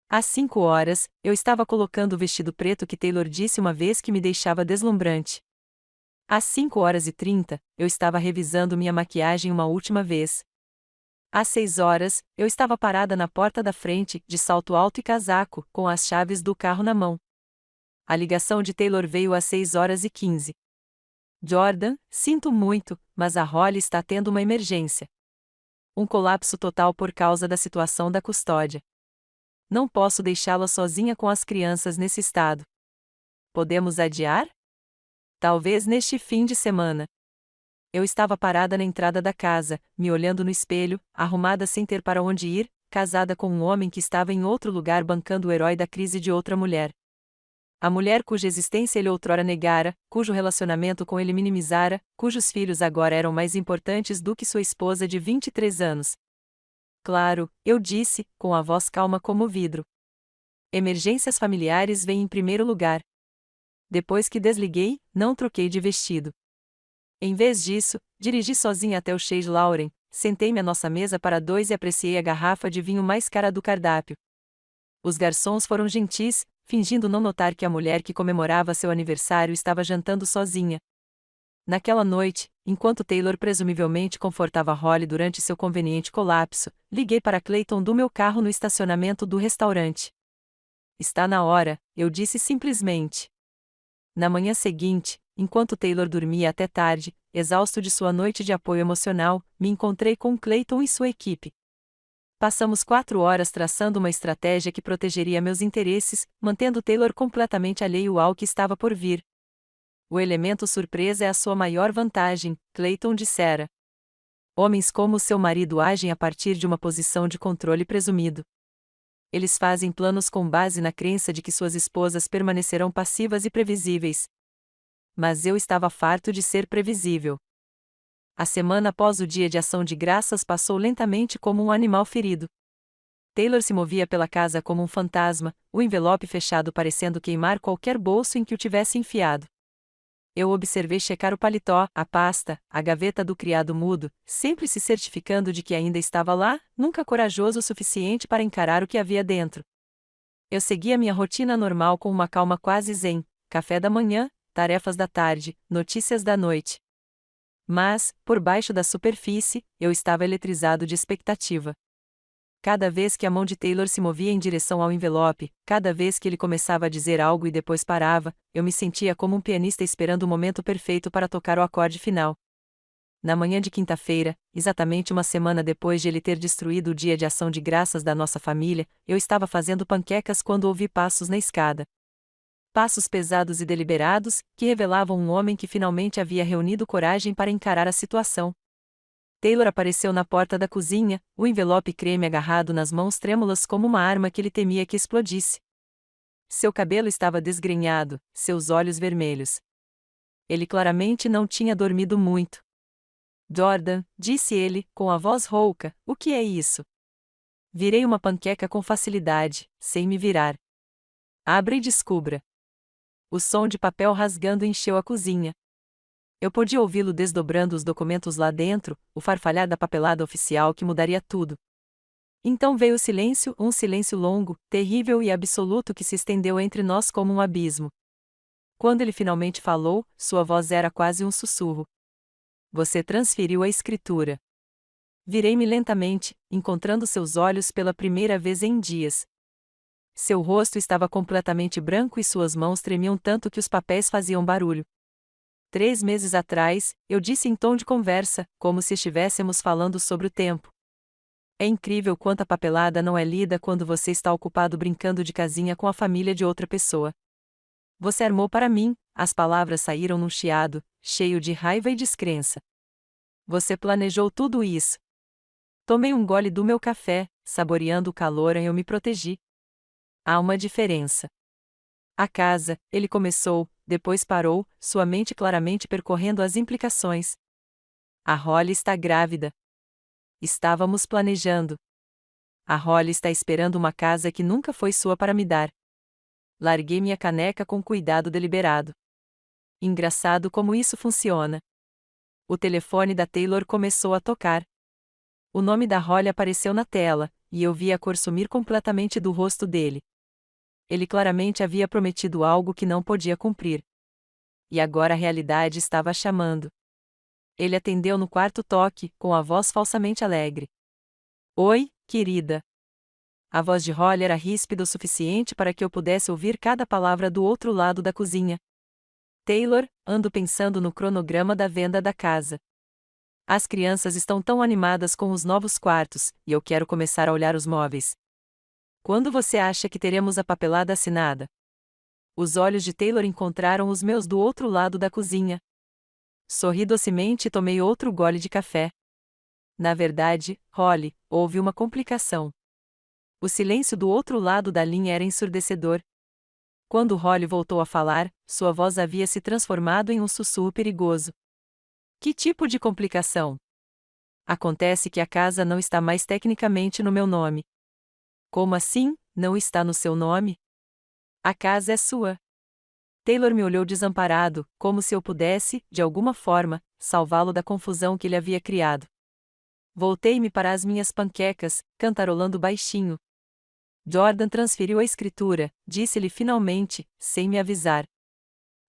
Às 5 horas, eu estava colocando o vestido preto que Taylor disse uma vez que me deixava deslumbrante. Às 5h30, eu estava revisando minha maquiagem uma última vez. Às 6 horas, eu estava parada na porta da frente, de salto alto e casaco, com as chaves do carro na mão. A ligação de Taylor veio às 6h15. Jordan, sinto muito, mas a Holly está tendo uma emergência. Um colapso total por causa da situação da custódia. Não posso deixá-la sozinha com as crianças nesse estado. Podemos adiar? Talvez neste fim de semana. Eu estava parada na entrada da casa, me olhando no espelho, arrumada sem ter para onde ir, casada com um homem que estava em outro lugar bancando o herói da crise de outra mulher. A mulher cuja existência ele outrora negara, cujo relacionamento com ele minimizara, cujos filhos agora eram mais importantes do que sua esposa de 23 anos. Claro, eu disse, com a voz calma como vidro. Emergências familiares vêm em primeiro lugar. Depois que desliguei, não troquei de vestido. Em vez disso, dirigi sozinha até o Chase Lauren, sentei-me à nossa mesa para 2 e apreciei a garrafa de vinho mais cara do cardápio. Os garçons foram gentis, fingindo não notar que a mulher que comemorava seu aniversário estava jantando sozinha. Naquela noite, enquanto Taylor presumivelmente confortava Holly durante seu conveniente colapso, liguei para Clayton do meu carro no estacionamento do restaurante. Está na hora, eu disse simplesmente. Na manhã seguinte, enquanto Taylor dormia até tarde, exausto de sua noite de apoio emocional, me encontrei com Clayton e sua equipe. Passamos 4 horas traçando uma estratégia que protegeria meus interesses, mantendo Taylor completamente alheio ao que estava por vir. O elemento surpresa é a sua maior vantagem, Clayton dissera. Homens como seu marido agem a partir de uma posição de controle presumido. Eles fazem planos com base na crença de que suas esposas permanecerão passivas e previsíveis. Mas eu estava farto de ser previsível. A semana após o dia de ação de graças passou lentamente como um animal ferido. Taylor se movia pela casa como um fantasma, o envelope fechado parecendo queimar qualquer bolso em que o tivesse enfiado. Eu observei checar o paletó, a pasta, a gaveta do criado mudo, sempre se certificando de que ainda estava lá, nunca corajoso o suficiente para encarar o que havia dentro. Eu seguia minha rotina normal com uma calma quase zen: café da manhã, tarefas da tarde, notícias da noite. Mas, por baixo da superfície, eu estava eletrizado de expectativa. Cada vez que a mão de Taylor se movia em direção ao envelope, cada vez que ele começava a dizer algo e depois parava, eu me sentia como um pianista esperando o momento perfeito para tocar o acorde final. Na manhã de quinta-feira, exatamente uma semana depois de ele ter destruído o dia de ação de graças da nossa família, eu estava fazendo panquecas quando ouvi passos na escada. Passos pesados e deliberados, que revelavam um homem que finalmente havia reunido coragem para encarar a situação. Taylor apareceu na porta da cozinha, o envelope creme agarrado nas mãos trêmulas como uma arma que ele temia que explodisse. Seu cabelo estava desgrenhado, seus olhos vermelhos. Ele claramente não tinha dormido muito. Jordan, disse ele, com a voz rouca, o que é isso? Virei uma panqueca com facilidade, sem me virar. Abra e descubra. O som de papel rasgando encheu a cozinha. Eu podia ouvi-lo desdobrando os documentos lá dentro, o farfalhar da papelada oficial que mudaria tudo. Então veio o silêncio, um silêncio longo, terrível e absoluto que se estendeu entre nós como um abismo. Quando ele finalmente falou, sua voz era quase um sussurro. Você transferiu a escritura. Virei-me lentamente, encontrando seus olhos pela primeira vez em dias. Seu rosto estava completamente branco e suas mãos tremiam tanto que os papéis faziam barulho. 3 meses atrás, eu disse em tom de conversa, como se estivéssemos falando sobre o tempo. É incrível quanta papelada não é lida quando você está ocupado brincando de casinha com a família de outra pessoa. Você armou para mim, as palavras saíram num chiado, cheio de raiva e descrença. Você planejou tudo isso. Tomei um gole do meu café, saboreando o calor e eu me protegi. Há uma diferença. A casa, ele começou, depois parou, sua mente claramente percorrendo as implicações. A Holly está grávida. Estávamos planejando. A Holly está esperando uma casa que nunca foi sua para me dar. Larguei minha caneca com cuidado deliberado. Engraçado como isso funciona. O telefone da Taylor começou a tocar. O nome da Holly apareceu na tela, e eu vi a cor sumir completamente do rosto dele. Ele claramente havia prometido algo que não podia cumprir. E agora a realidade estava chamando. Ele atendeu no quarto toque, com a voz falsamente alegre. Oi, querida. A voz de Holly era ríspida o suficiente para que eu pudesse ouvir cada palavra do outro lado da cozinha. Taylor, ando pensando no cronograma da venda da casa. As crianças estão tão animadas com os novos quartos, e eu quero começar a olhar os móveis. Quando você acha que teremos a papelada assinada? Os olhos de Taylor encontraram os meus do outro lado da cozinha. Sorri docemente e tomei outro gole de café. Na verdade, Holly, houve uma complicação. O silêncio do outro lado da linha era ensurdecedor. Quando Holly voltou a falar, sua voz havia se transformado em um sussurro perigoso. Que tipo de complicação? Acontece que a casa não está mais tecnicamente no meu nome. Como assim, não está no seu nome? A casa é sua. Taylor me olhou desamparado, como se eu pudesse, de alguma forma, salvá-lo da confusão que ele havia criado. Voltei-me para as minhas panquecas, cantarolando baixinho. Jordan transferiu a escritura, disse-lhe finalmente, sem me avisar.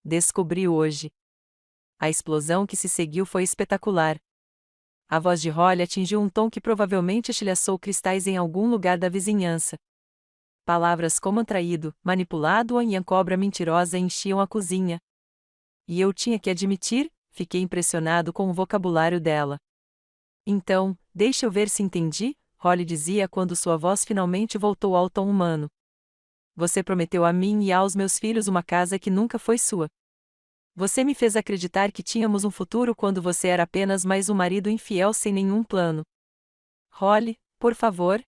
Descobri hoje. A explosão que se seguiu foi espetacular. A voz de Holly atingiu um tom que provavelmente estilhaçou cristais em algum lugar da vizinhança. Palavras como traído, manipulado e a cobra mentirosa enchiam a cozinha. E eu tinha que admitir, fiquei impressionado com o vocabulário dela. Então, deixa eu ver se entendi, Holly dizia quando sua voz finalmente voltou ao tom humano. Você prometeu a mim e aos meus filhos uma casa que nunca foi sua. Você me fez acreditar que tínhamos um futuro quando você era apenas mais um marido infiel sem nenhum plano. Holly, por favor.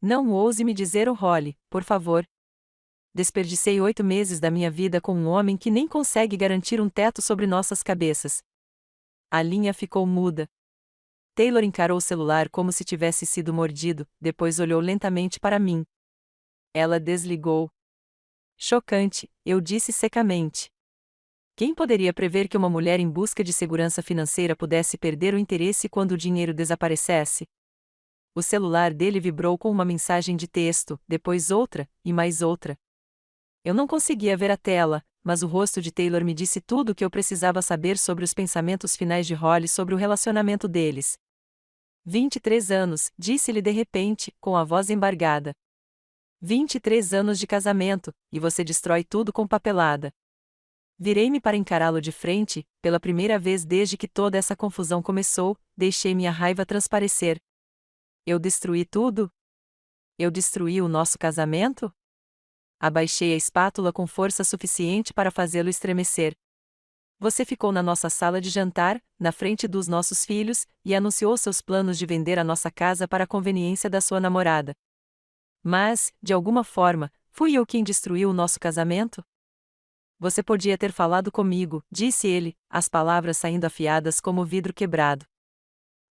Não ouse me dizer o Holly, por favor. Desperdicei 8 meses da minha vida com um homem que nem consegue garantir um teto sobre nossas cabeças. A linha ficou muda. Taylor encarou o celular como se tivesse sido mordido, depois olhou lentamente para mim. Ela desligou. Chocante, eu disse secamente. Quem poderia prever que uma mulher em busca de segurança financeira pudesse perder o interesse quando o dinheiro desaparecesse? O celular dele vibrou com uma mensagem de texto, depois outra, e mais outra. Eu não conseguia ver a tela, mas o rosto de Taylor me disse tudo o que eu precisava saber sobre os pensamentos finais de Holly sobre o relacionamento deles. 23 anos, disse-lhe de repente, com a voz embargada. 23 anos de casamento, e você destrói tudo com papelada. Virei-me para encará-lo de frente, pela primeira vez desde que toda essa confusão começou, deixei minha raiva transparecer. Eu destruí tudo? Eu destruí o nosso casamento? Abaixei a espátula com força suficiente para fazê-lo estremecer. Você ficou na nossa sala de jantar, na frente dos nossos filhos, e anunciou seus planos de vender a nossa casa para a conveniência da sua namorada. Mas, de alguma forma, fui eu quem destruiu o nosso casamento? Você podia ter falado comigo, disse ele, as palavras saindo afiadas como vidro quebrado.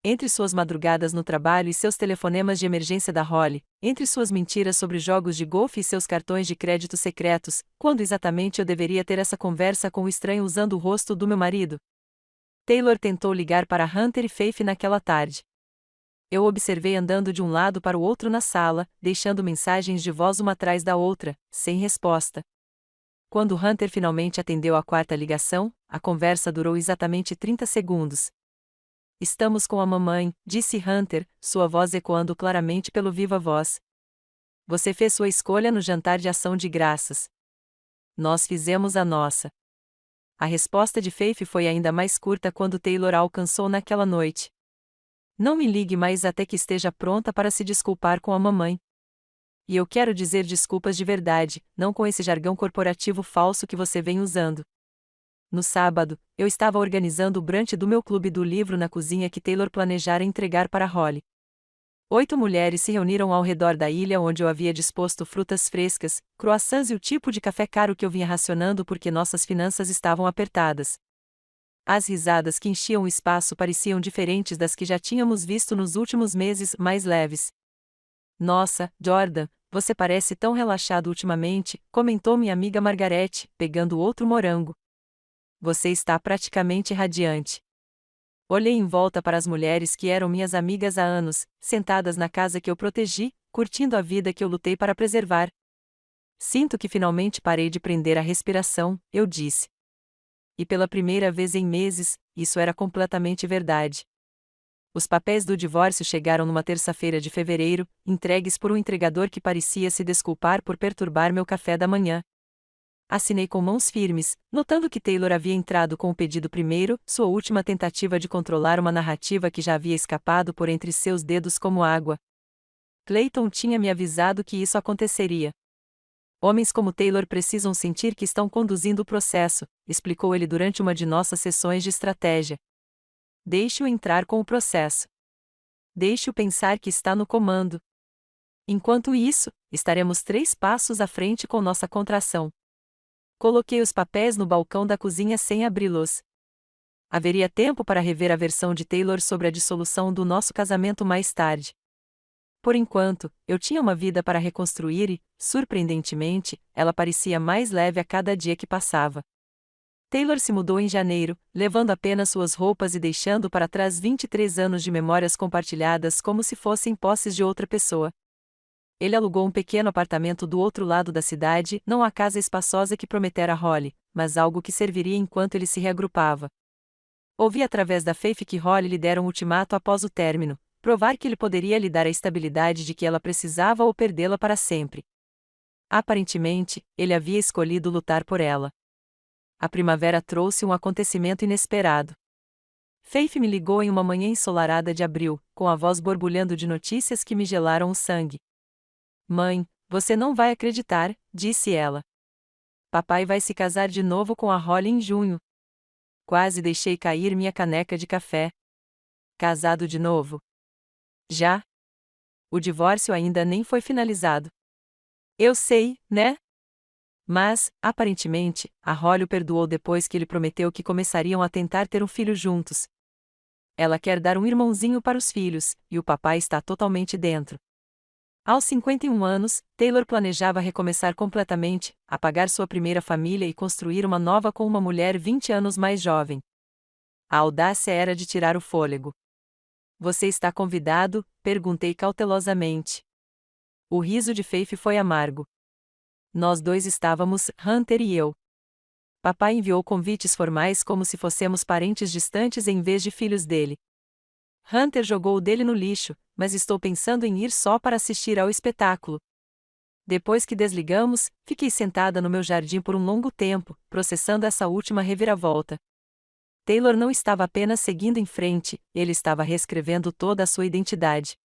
Entre suas madrugadas no trabalho e seus telefonemas de emergência da Holly, entre suas mentiras sobre jogos de golfe e seus cartões de crédito secretos, quando exatamente eu deveria ter essa conversa com o estranho usando o rosto do meu marido? Taylor tentou ligar para Hunter e Faith naquela tarde. Eu observei andando de um lado para o outro na sala, deixando mensagens de voz uma atrás da outra, sem resposta. Quando Hunter finalmente atendeu a quarta ligação, a conversa durou exatamente 30 segundos. Estamos com a mamãe, disse Hunter, sua voz ecoando claramente pelo viva voz. Você fez sua escolha no jantar de ação de graças. Nós fizemos a nossa. A resposta de Faith foi ainda mais curta quando Taylor a alcançou naquela noite. Não me ligue mais até que esteja pronta para se desculpar com a mamãe. E eu quero dizer desculpas de verdade, não com esse jargão corporativo falso que você vem usando. No sábado, eu estava organizando o brunch do meu clube do livro na cozinha que Taylor planejara entregar para Holly. 8 mulheres se reuniram ao redor da ilha onde eu havia disposto frutas frescas, croissants e o tipo de café caro que eu vinha racionando porque nossas finanças estavam apertadas. As risadas que enchiam o espaço pareciam diferentes das que já tínhamos visto nos últimos meses, mais leves. Nossa, Jordan, você parece tão relaxado ultimamente, comentou minha amiga Margarete, pegando outro morango. Você está praticamente radiante. Olhei em volta para as mulheres que eram minhas amigas há anos, sentadas na casa que eu protegi, curtindo a vida que eu lutei para preservar. Sinto que finalmente parei de prender a respiração, eu disse. E pela primeira vez em meses, isso era completamente verdade. Os papéis do divórcio chegaram numa terça-feira de fevereiro, entregues por um entregador que parecia se desculpar por perturbar meu café da manhã. Assinei com mãos firmes, notando que Taylor havia entrado com o pedido primeiro, sua última tentativa de controlar uma narrativa que já havia escapado por entre seus dedos como água. Clayton tinha me avisado que isso aconteceria. Homens como Taylor precisam sentir que estão conduzindo o processo, explicou ele durante uma de nossas sessões de estratégia. Deixe-o entrar com o processo. Deixe-o pensar que está no comando. Enquanto isso, estaremos 3 passos à frente com nossa contração. Coloquei os papéis no balcão da cozinha sem abri-los. Haveria tempo para rever a versão de Taylor sobre a dissolução do nosso casamento mais tarde. Por enquanto, eu tinha uma vida para reconstruir e, surpreendentemente, ela parecia mais leve a cada dia que passava. Taylor se mudou em janeiro, levando apenas suas roupas e deixando para trás 23 anos de memórias compartilhadas como se fossem posses de outra pessoa. Ele alugou um pequeno apartamento do outro lado da cidade, não a casa espaçosa que prometera Holly, mas algo que serviria enquanto ele se reagrupava. Ouvi através da Faith que Holly lhe dera um ultimato após o término, provar que ele poderia lhe dar a estabilidade de que ela precisava ou perdê-la para sempre. Aparentemente, ele havia escolhido lutar por ela. A primavera trouxe um acontecimento inesperado. Faith me ligou em uma manhã ensolarada de abril, com a voz borbulhando de notícias que me gelaram o sangue. Mãe, você não vai acreditar, disse ela. Papai vai se casar de novo com a Holly em junho. Quase deixei cair minha caneca de café. Casado de novo? Já? O divórcio ainda nem foi finalizado. Eu sei, né? Mas, aparentemente, a Holly o perdoou depois que ele prometeu que começariam a tentar ter um filho juntos. Ela quer dar um irmãozinho para os filhos, e o papai está totalmente dentro. Aos 51 anos, Taylor planejava recomeçar completamente, apagar sua primeira família e construir uma nova com uma mulher 20 anos mais jovem. A audácia era de tirar o fôlego. Você está convidado? Perguntei cautelosamente. O riso de Faith foi amargo. Nós dois estávamos, Hunter e eu. Papai enviou convites formais como se fôssemos parentes distantes em vez de filhos dele. Hunter jogou o dele no lixo, mas estou pensando em ir só para assistir ao espetáculo. Depois que desligamos, fiquei sentada no meu jardim por um longo tempo, processando essa última reviravolta. Taylor não estava apenas seguindo em frente, ele estava reescrevendo toda a sua identidade.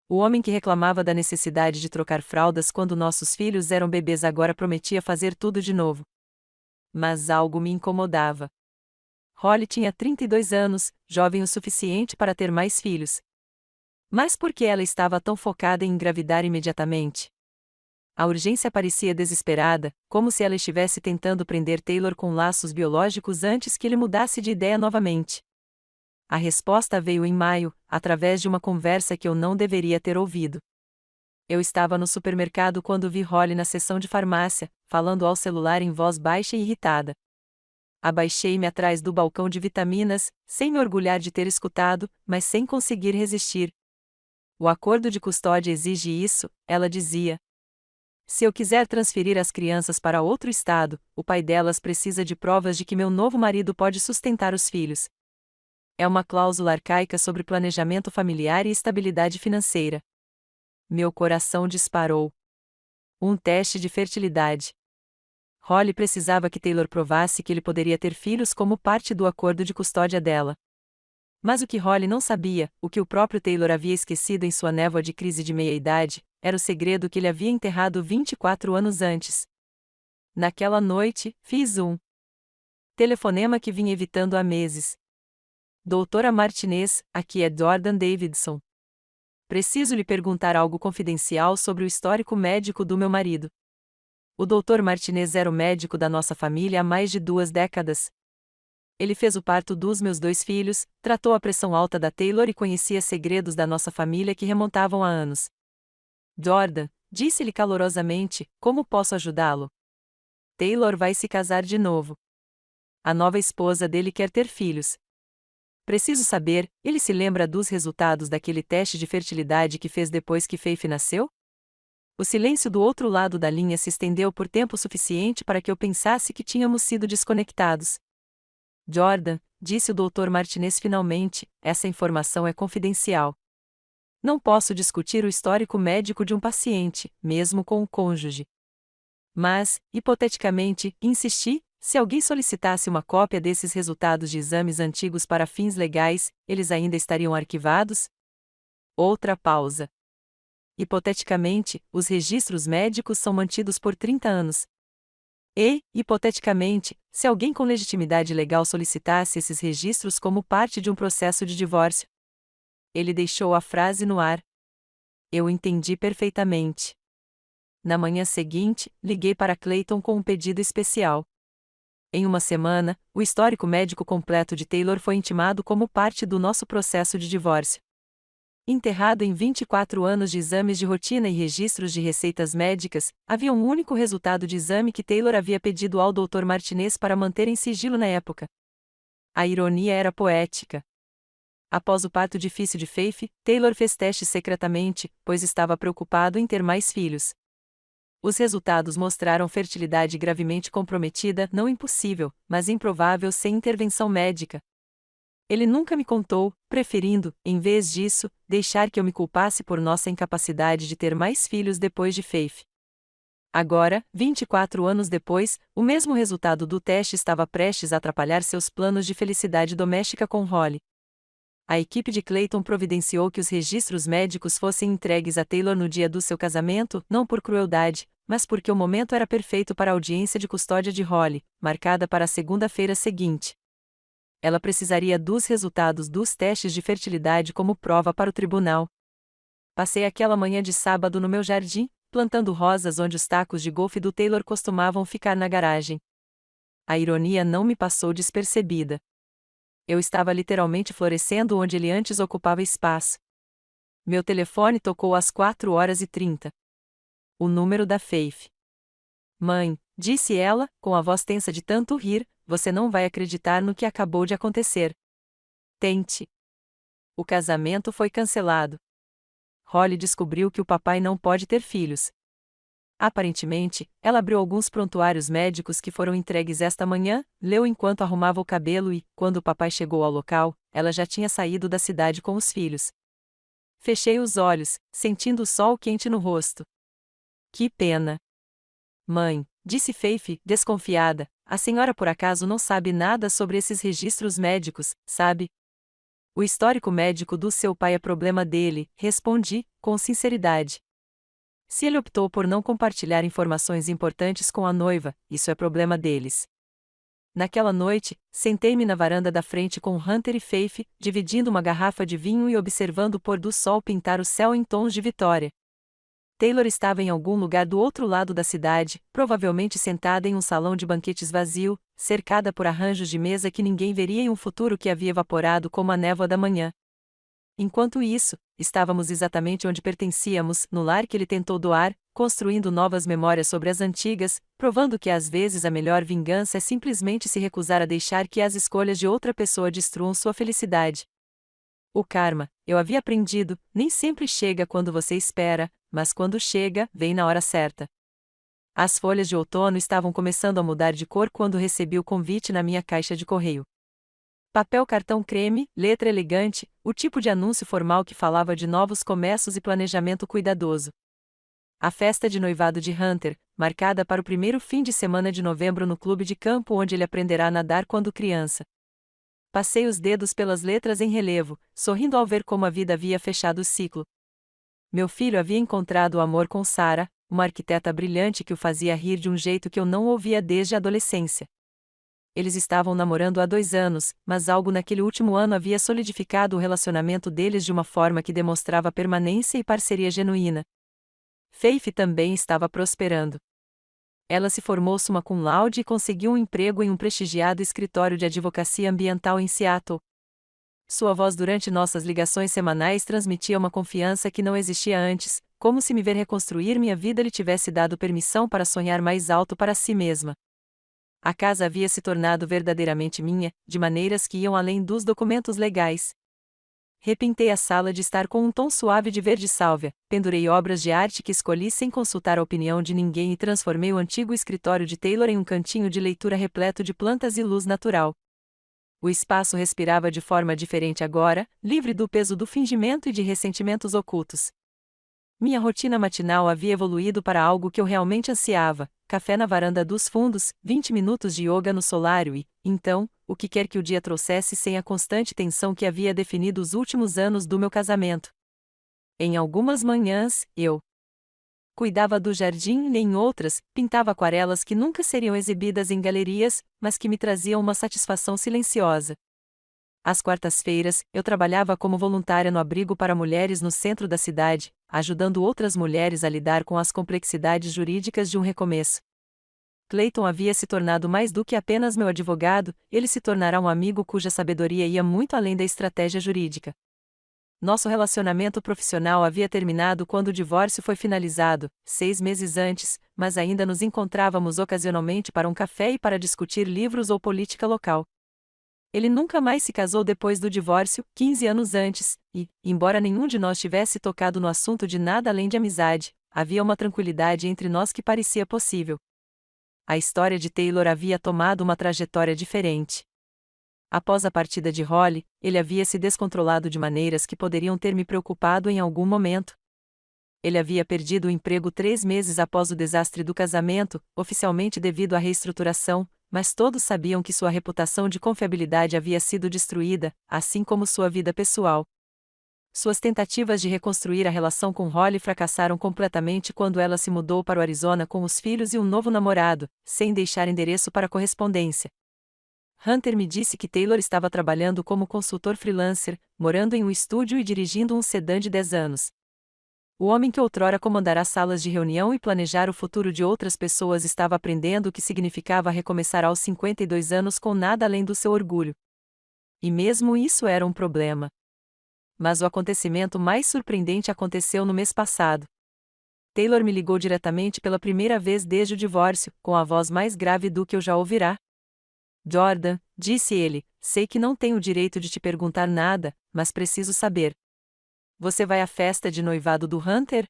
O homem que reclamava da necessidade de trocar fraldas quando nossos filhos eram bebês agora prometia fazer tudo de novo. Mas algo me incomodava. Holly tinha 32 anos, jovem o suficiente para ter mais filhos. Mas por que ela estava tão focada em engravidar imediatamente? A urgência parecia desesperada, como se ela estivesse tentando prender Taylor com laços biológicos antes que ele mudasse de ideia novamente. A resposta veio em maio, através de uma conversa que eu não deveria ter ouvido. Eu estava no supermercado quando vi Holly na seção de farmácia, falando ao celular em voz baixa e irritada. Abaixei-me atrás do balcão de vitaminas, sem me orgulhar de ter escutado, mas sem conseguir resistir. O acordo de custódia exige isso, ela dizia. Se eu quiser transferir as crianças para outro estado, o pai delas precisa de provas de que meu novo marido pode sustentar os filhos. É uma cláusula arcaica sobre planejamento familiar e estabilidade financeira. Meu coração disparou. Um teste de fertilidade. Holly precisava que Taylor provasse que ele poderia ter filhos como parte do acordo de custódia dela. Mas o que Holly não sabia, o que o próprio Taylor havia esquecido em sua névoa de crise de meia-idade, era o segredo que ele havia enterrado 24 anos antes. Naquela noite, fiz um telefonema que vinha evitando há meses. Doutora Martinez, aqui é Jordan Davidson. Preciso lhe perguntar algo confidencial sobre o histórico médico do meu marido. O Dr. Martinez era o médico da nossa família há mais de 2 décadas. Ele fez o parto dos meus 2 filhos, tratou a pressão alta da Taylor e conhecia segredos da nossa família que remontavam a anos. Jordan, disse-lhe calorosamente, como posso ajudá-lo? Taylor vai se casar de novo. A nova esposa dele quer ter filhos. Preciso saber, ele se lembra dos resultados daquele teste de fertilidade que fez depois que Faith nasceu? O silêncio do outro lado da linha se estendeu por tempo suficiente para que eu pensasse que tínhamos sido desconectados. Jordan, disse o Dr. Martinez finalmente, essa informação é confidencial. Não posso discutir o histórico médico de um paciente, mesmo com o cônjuge. Mas, hipoteticamente, insisti, se alguém solicitasse uma cópia desses resultados de exames antigos para fins legais, eles ainda estariam arquivados? Outra pausa. Hipoteticamente, os registros médicos são mantidos por 30 anos. E, hipoteticamente, se alguém com legitimidade legal solicitasse esses registros como parte de um processo de divórcio. Ele deixou a frase no ar. Eu entendi perfeitamente. Na manhã seguinte, liguei para Clayton com um pedido especial. Em uma semana, o histórico médico completo de Taylor foi intimado como parte do nosso processo de divórcio. Enterrado em 24 anos de exames de rotina e registros de receitas médicas, havia um único resultado de exame que Taylor havia pedido ao Dr. Martinez para manter em sigilo na época. A ironia era poética. Após o parto difícil de Faith, Taylor fez testes secretamente, pois estava preocupado em ter mais filhos. Os resultados mostraram fertilidade gravemente comprometida, não impossível, mas improvável sem intervenção médica. Ele nunca me contou, preferindo, em vez disso, deixar que eu me culpasse por nossa incapacidade de ter mais filhos depois de Faith. Agora, 24 anos depois, o mesmo resultado do teste estava prestes a atrapalhar seus planos de felicidade doméstica com Holly. A equipe de Clayton providenciou que os registros médicos fossem entregues a Taylor no dia do seu casamento, não por crueldade, mas porque o momento era perfeito para a audiência de custódia de Holly, marcada para a segunda-feira seguinte. Ela precisaria dos resultados dos testes de fertilidade como prova para o tribunal. Passei aquela manhã de sábado no meu jardim, plantando rosas onde os tacos de golfe do Taylor costumavam ficar na garagem. A ironia não me passou despercebida. Eu estava literalmente florescendo onde ele antes ocupava espaço. Meu telefone tocou às 4h30. O número da Faith. Mãe, disse ela, com a voz tensa de tanto rir, você não vai acreditar no que acabou de acontecer. Tente. O casamento foi cancelado. Holly descobriu que o papai não pode ter filhos. Aparentemente, ela abriu alguns prontuários médicos que foram entregues esta manhã, leu enquanto arrumava o cabelo e, quando o papai chegou ao local, ela já tinha saído da cidade com os filhos. Fechei os olhos, sentindo o sol quente no rosto. Que pena. Mãe, disse Faith, desconfiada, a senhora por acaso não sabe nada sobre esses registros médicos, sabe? O histórico médico do seu pai é problema dele, respondi, com sinceridade. Se ele optou por não compartilhar informações importantes com a noiva, isso é problema deles. Naquela noite, sentei-me na varanda da frente com Hunter e Faith, dividindo uma garrafa de vinho e observando o pôr do sol pintar o céu em tons de vitória. Taylor estava em algum lugar do outro lado da cidade, provavelmente sentada em um salão de banquetes vazio, cercada por arranjos de mesa que ninguém veria em um futuro que havia evaporado como a névoa da manhã. Enquanto isso, estávamos exatamente onde pertencíamos, no lar que ele tentou doar, construindo novas memórias sobre as antigas, provando que às vezes a melhor vingança é simplesmente se recusar a deixar que as escolhas de outra pessoa destruam sua felicidade. O karma, eu havia aprendido, nem sempre chega quando você espera, mas quando chega, vem na hora certa. As folhas de outono estavam começando a mudar de cor quando recebi o convite na minha caixa de correio. Papel cartão creme, letra elegante, o tipo de anúncio formal que falava de novos começos e planejamento cuidadoso. A festa de noivado de Hunter, marcada para o primeiro fim de semana de novembro no clube de campo onde ele aprenderá a nadar quando criança. Passei os dedos pelas letras em relevo, sorrindo ao ver como a vida havia fechado o ciclo. Meu filho havia encontrado o amor com Sarah, uma arquiteta brilhante que o fazia rir de um jeito que eu não ouvia desde a adolescência. Eles estavam namorando há 2 anos, mas algo naquele último ano havia solidificado o relacionamento deles de uma forma que demonstrava permanência e parceria genuína. Faith também estava prosperando. Ela se formou summa cum laude e conseguiu um emprego em um prestigiado escritório de advocacia ambiental em Seattle. Sua voz durante nossas ligações semanais transmitia uma confiança que não existia antes, como se me ver reconstruir minha vida lhe tivesse dado permissão para sonhar mais alto para si mesma. A casa havia se tornado verdadeiramente minha, de maneiras que iam além dos documentos legais. Repintei a sala de estar com um tom suave de verde sálvia, pendurei obras de arte que escolhi sem consultar a opinião de ninguém e transformei o antigo escritório de Taylor em um cantinho de leitura repleto de plantas e luz natural. O espaço respirava de forma diferente agora, livre do peso do fingimento e de ressentimentos ocultos. Minha rotina matinal havia evoluído para algo que eu realmente ansiava: café na varanda dos fundos, 20 minutos de yoga no solário e, então, o que quer que o dia trouxesse sem a constante tensão que havia definido os últimos anos do meu casamento. Em algumas manhãs, eu cuidava do jardim e em outras, pintava aquarelas que nunca seriam exibidas em galerias, mas que me traziam uma satisfação silenciosa. Às quartas-feiras, eu trabalhava como voluntária no abrigo para mulheres no centro da cidade, ajudando outras mulheres a lidar com as complexidades jurídicas de um recomeço. Clayton havia se tornado mais do que apenas meu advogado, ele se tornará um amigo cuja sabedoria ia muito além da estratégia jurídica. Nosso relacionamento profissional havia terminado quando o divórcio foi finalizado, 6 meses antes, mas ainda nos encontrávamos ocasionalmente para um café e para discutir livros ou política local. Ele nunca mais se casou depois do divórcio, 15 anos antes, e, embora nenhum de nós tivesse tocado no assunto de nada além de amizade, havia uma tranquilidade entre nós que parecia possível. A história de Taylor havia tomado uma trajetória diferente. Após a partida de Holly, ele havia se descontrolado de maneiras que poderiam ter me preocupado em algum momento. Ele havia perdido o emprego 3 meses após o desastre do casamento, oficialmente devido à reestruturação, mas todos sabiam que sua reputação de confiabilidade havia sido destruída, assim como sua vida pessoal. Suas tentativas de reconstruir a relação com Holly fracassaram completamente quando ela se mudou para o Arizona com os filhos e um novo namorado, sem deixar endereço para correspondência. Hunter me disse que Taylor estava trabalhando como consultor freelancer, morando em um estúdio e dirigindo um sedã de 10 anos. O homem que outrora comandará salas de reunião e planejar o futuro de outras pessoas estava aprendendo o que significava recomeçar aos 52 anos com nada além do seu orgulho. E mesmo isso era um problema. Mas o acontecimento mais surpreendente aconteceu no mês passado. Taylor me ligou diretamente pela primeira vez desde o divórcio, com a voz mais grave do que eu já ouvirá. Jordan, disse ele, sei que não tenho o direito de te perguntar nada, mas preciso saber. Você vai à festa de noivado do Hunter?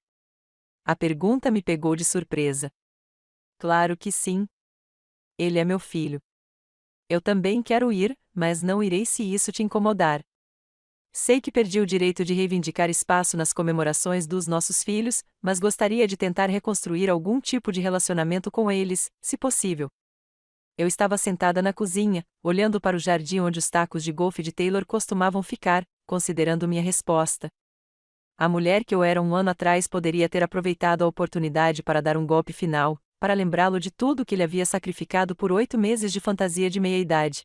A pergunta me pegou de surpresa. Claro que sim. Ele é meu filho. Eu também quero ir, mas não irei se isso te incomodar. Sei que perdi o direito de reivindicar espaço nas comemorações dos nossos filhos, mas gostaria de tentar reconstruir algum tipo de relacionamento com eles, se possível. Eu estava sentada na cozinha, olhando para o jardim onde os tacos de golfe de Taylor costumavam ficar, considerando minha resposta. A mulher que eu era um ano atrás poderia ter aproveitado a oportunidade para dar um golpe final, para lembrá-lo de tudo que ele havia sacrificado por 8 meses de fantasia de meia-idade.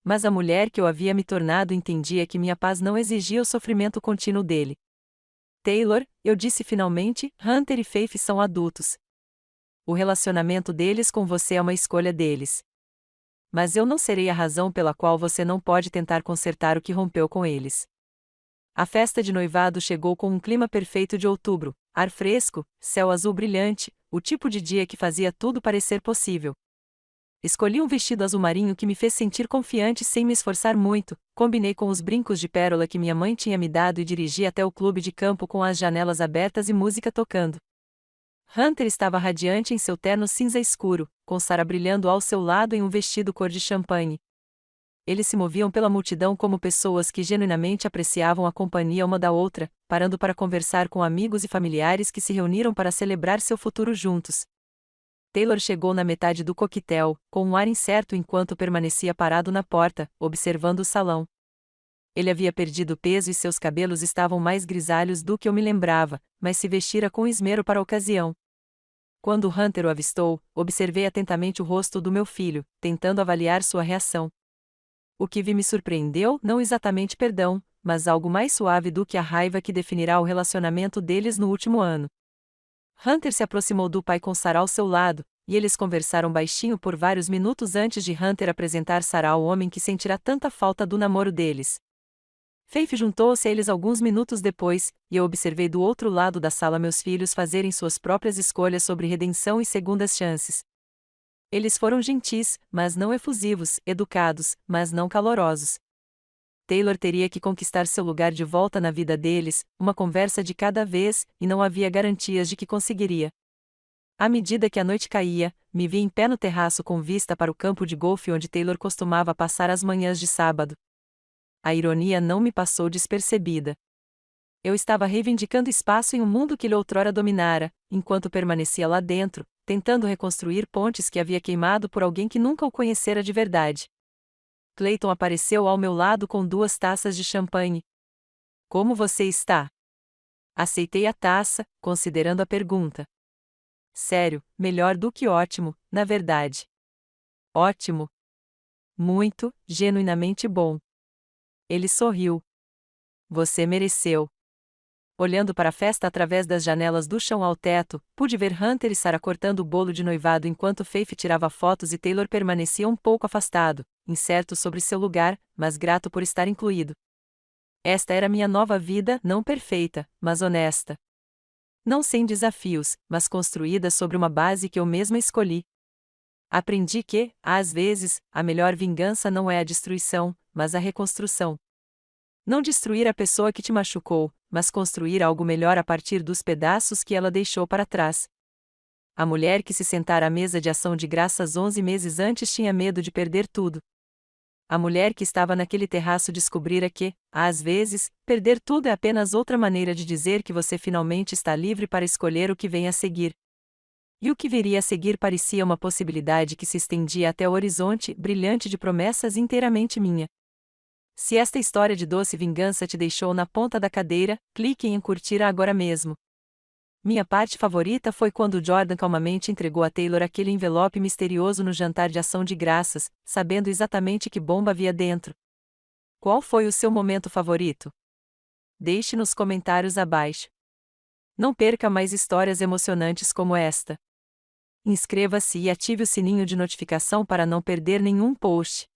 Mas a mulher que eu havia me tornado entendia que minha paz não exigia o sofrimento contínuo dele. Taylor, eu disse finalmente, Hunter e Faith são adultos. O relacionamento deles com você é uma escolha deles. Mas eu não serei a razão pela qual você não pode tentar consertar o que rompeu com eles. A festa de noivado chegou com um clima perfeito de outubro, ar fresco, céu azul brilhante, o tipo de dia que fazia tudo parecer possível. Escolhi um vestido azul marinho que me fez sentir confiante sem me esforçar muito, combinei com os brincos de pérola que minha mãe tinha me dado e dirigi até o clube de campo com as janelas abertas e música tocando. Hunter estava radiante em seu terno cinza escuro, com Sarah brilhando ao seu lado em um vestido cor de champanhe. Eles se moviam pela multidão como pessoas que genuinamente apreciavam a companhia uma da outra, parando para conversar com amigos e familiares que se reuniram para celebrar seu futuro juntos. Taylor chegou na metade do coquetel, com um ar incerto enquanto permanecia parado na porta, observando o salão. Ele havia perdido peso e seus cabelos estavam mais grisalhos do que eu me lembrava, mas se vestira com esmero para a ocasião. Quando Hunter o avistou, observei atentamente o rosto do meu filho, tentando avaliar sua reação. O que vi me surpreendeu, não exatamente perdão, mas algo mais suave do que a raiva que definirá o relacionamento deles no último ano. Hunter se aproximou do pai com Sarah ao seu lado, e eles conversaram baixinho por vários minutos antes de Hunter apresentar Sarah ao homem que sentirá tanta falta do namoro deles. Faith juntou-se a eles alguns minutos depois, e eu observei do outro lado da sala meus filhos fazerem suas próprias escolhas sobre redenção e segundas chances. Eles foram gentis, mas não efusivos, educados, mas não calorosos. Taylor teria que conquistar seu lugar de volta na vida deles, uma conversa de cada vez, e não havia garantias de que conseguiria. À medida que a noite caía, me vi em pé no terraço com vista para o campo de golfe onde Taylor costumava passar as manhãs de sábado. A ironia não me passou despercebida. Eu estava reivindicando espaço em um mundo que ele outrora dominara, enquanto permanecia lá dentro, tentando reconstruir pontes que havia queimado por alguém que nunca o conhecera de verdade. Clayton apareceu ao meu lado com 2 taças de champanhe. Como você está? Aceitei a taça, considerando a pergunta. Sério, melhor do que ótimo, na verdade. Ótimo. Muito, genuinamente bom. Ele sorriu. Você mereceu. Olhando para a festa através das janelas do chão ao teto, pude ver Hunter e Sarah cortando o bolo de noivado enquanto Faith tirava fotos e Taylor permanecia um pouco afastado, incerto sobre seu lugar, mas grato por estar incluído. Esta era minha nova vida, não perfeita, mas honesta. Não sem desafios, mas construída sobre uma base que eu mesma escolhi. Aprendi que, às vezes, a melhor vingança não é a destruição, mas a reconstrução. Não destruir a pessoa que te machucou, mas construir algo melhor a partir dos pedaços que ela deixou para trás. A mulher que se sentara à mesa de ação de graças 11 meses antes tinha medo de perder tudo. A mulher que estava naquele terraço descobrira que, às vezes, perder tudo é apenas outra maneira de dizer que você finalmente está livre para escolher o que vem a seguir. E o que viria a seguir parecia uma possibilidade que se estendia até o horizonte, brilhante de promessas inteiramente minha. Se esta história de doce vingança te deixou na ponta da cadeira, clique em curtir agora mesmo. Minha parte favorita foi quando Jordan calmamente entregou a Taylor aquele envelope misterioso no jantar de ação de graças, sabendo exatamente que bomba havia dentro. Qual foi o seu momento favorito? Deixe nos comentários abaixo. Não perca mais histórias emocionantes como esta. Inscreva-se e ative o sininho de notificação para não perder nenhum post.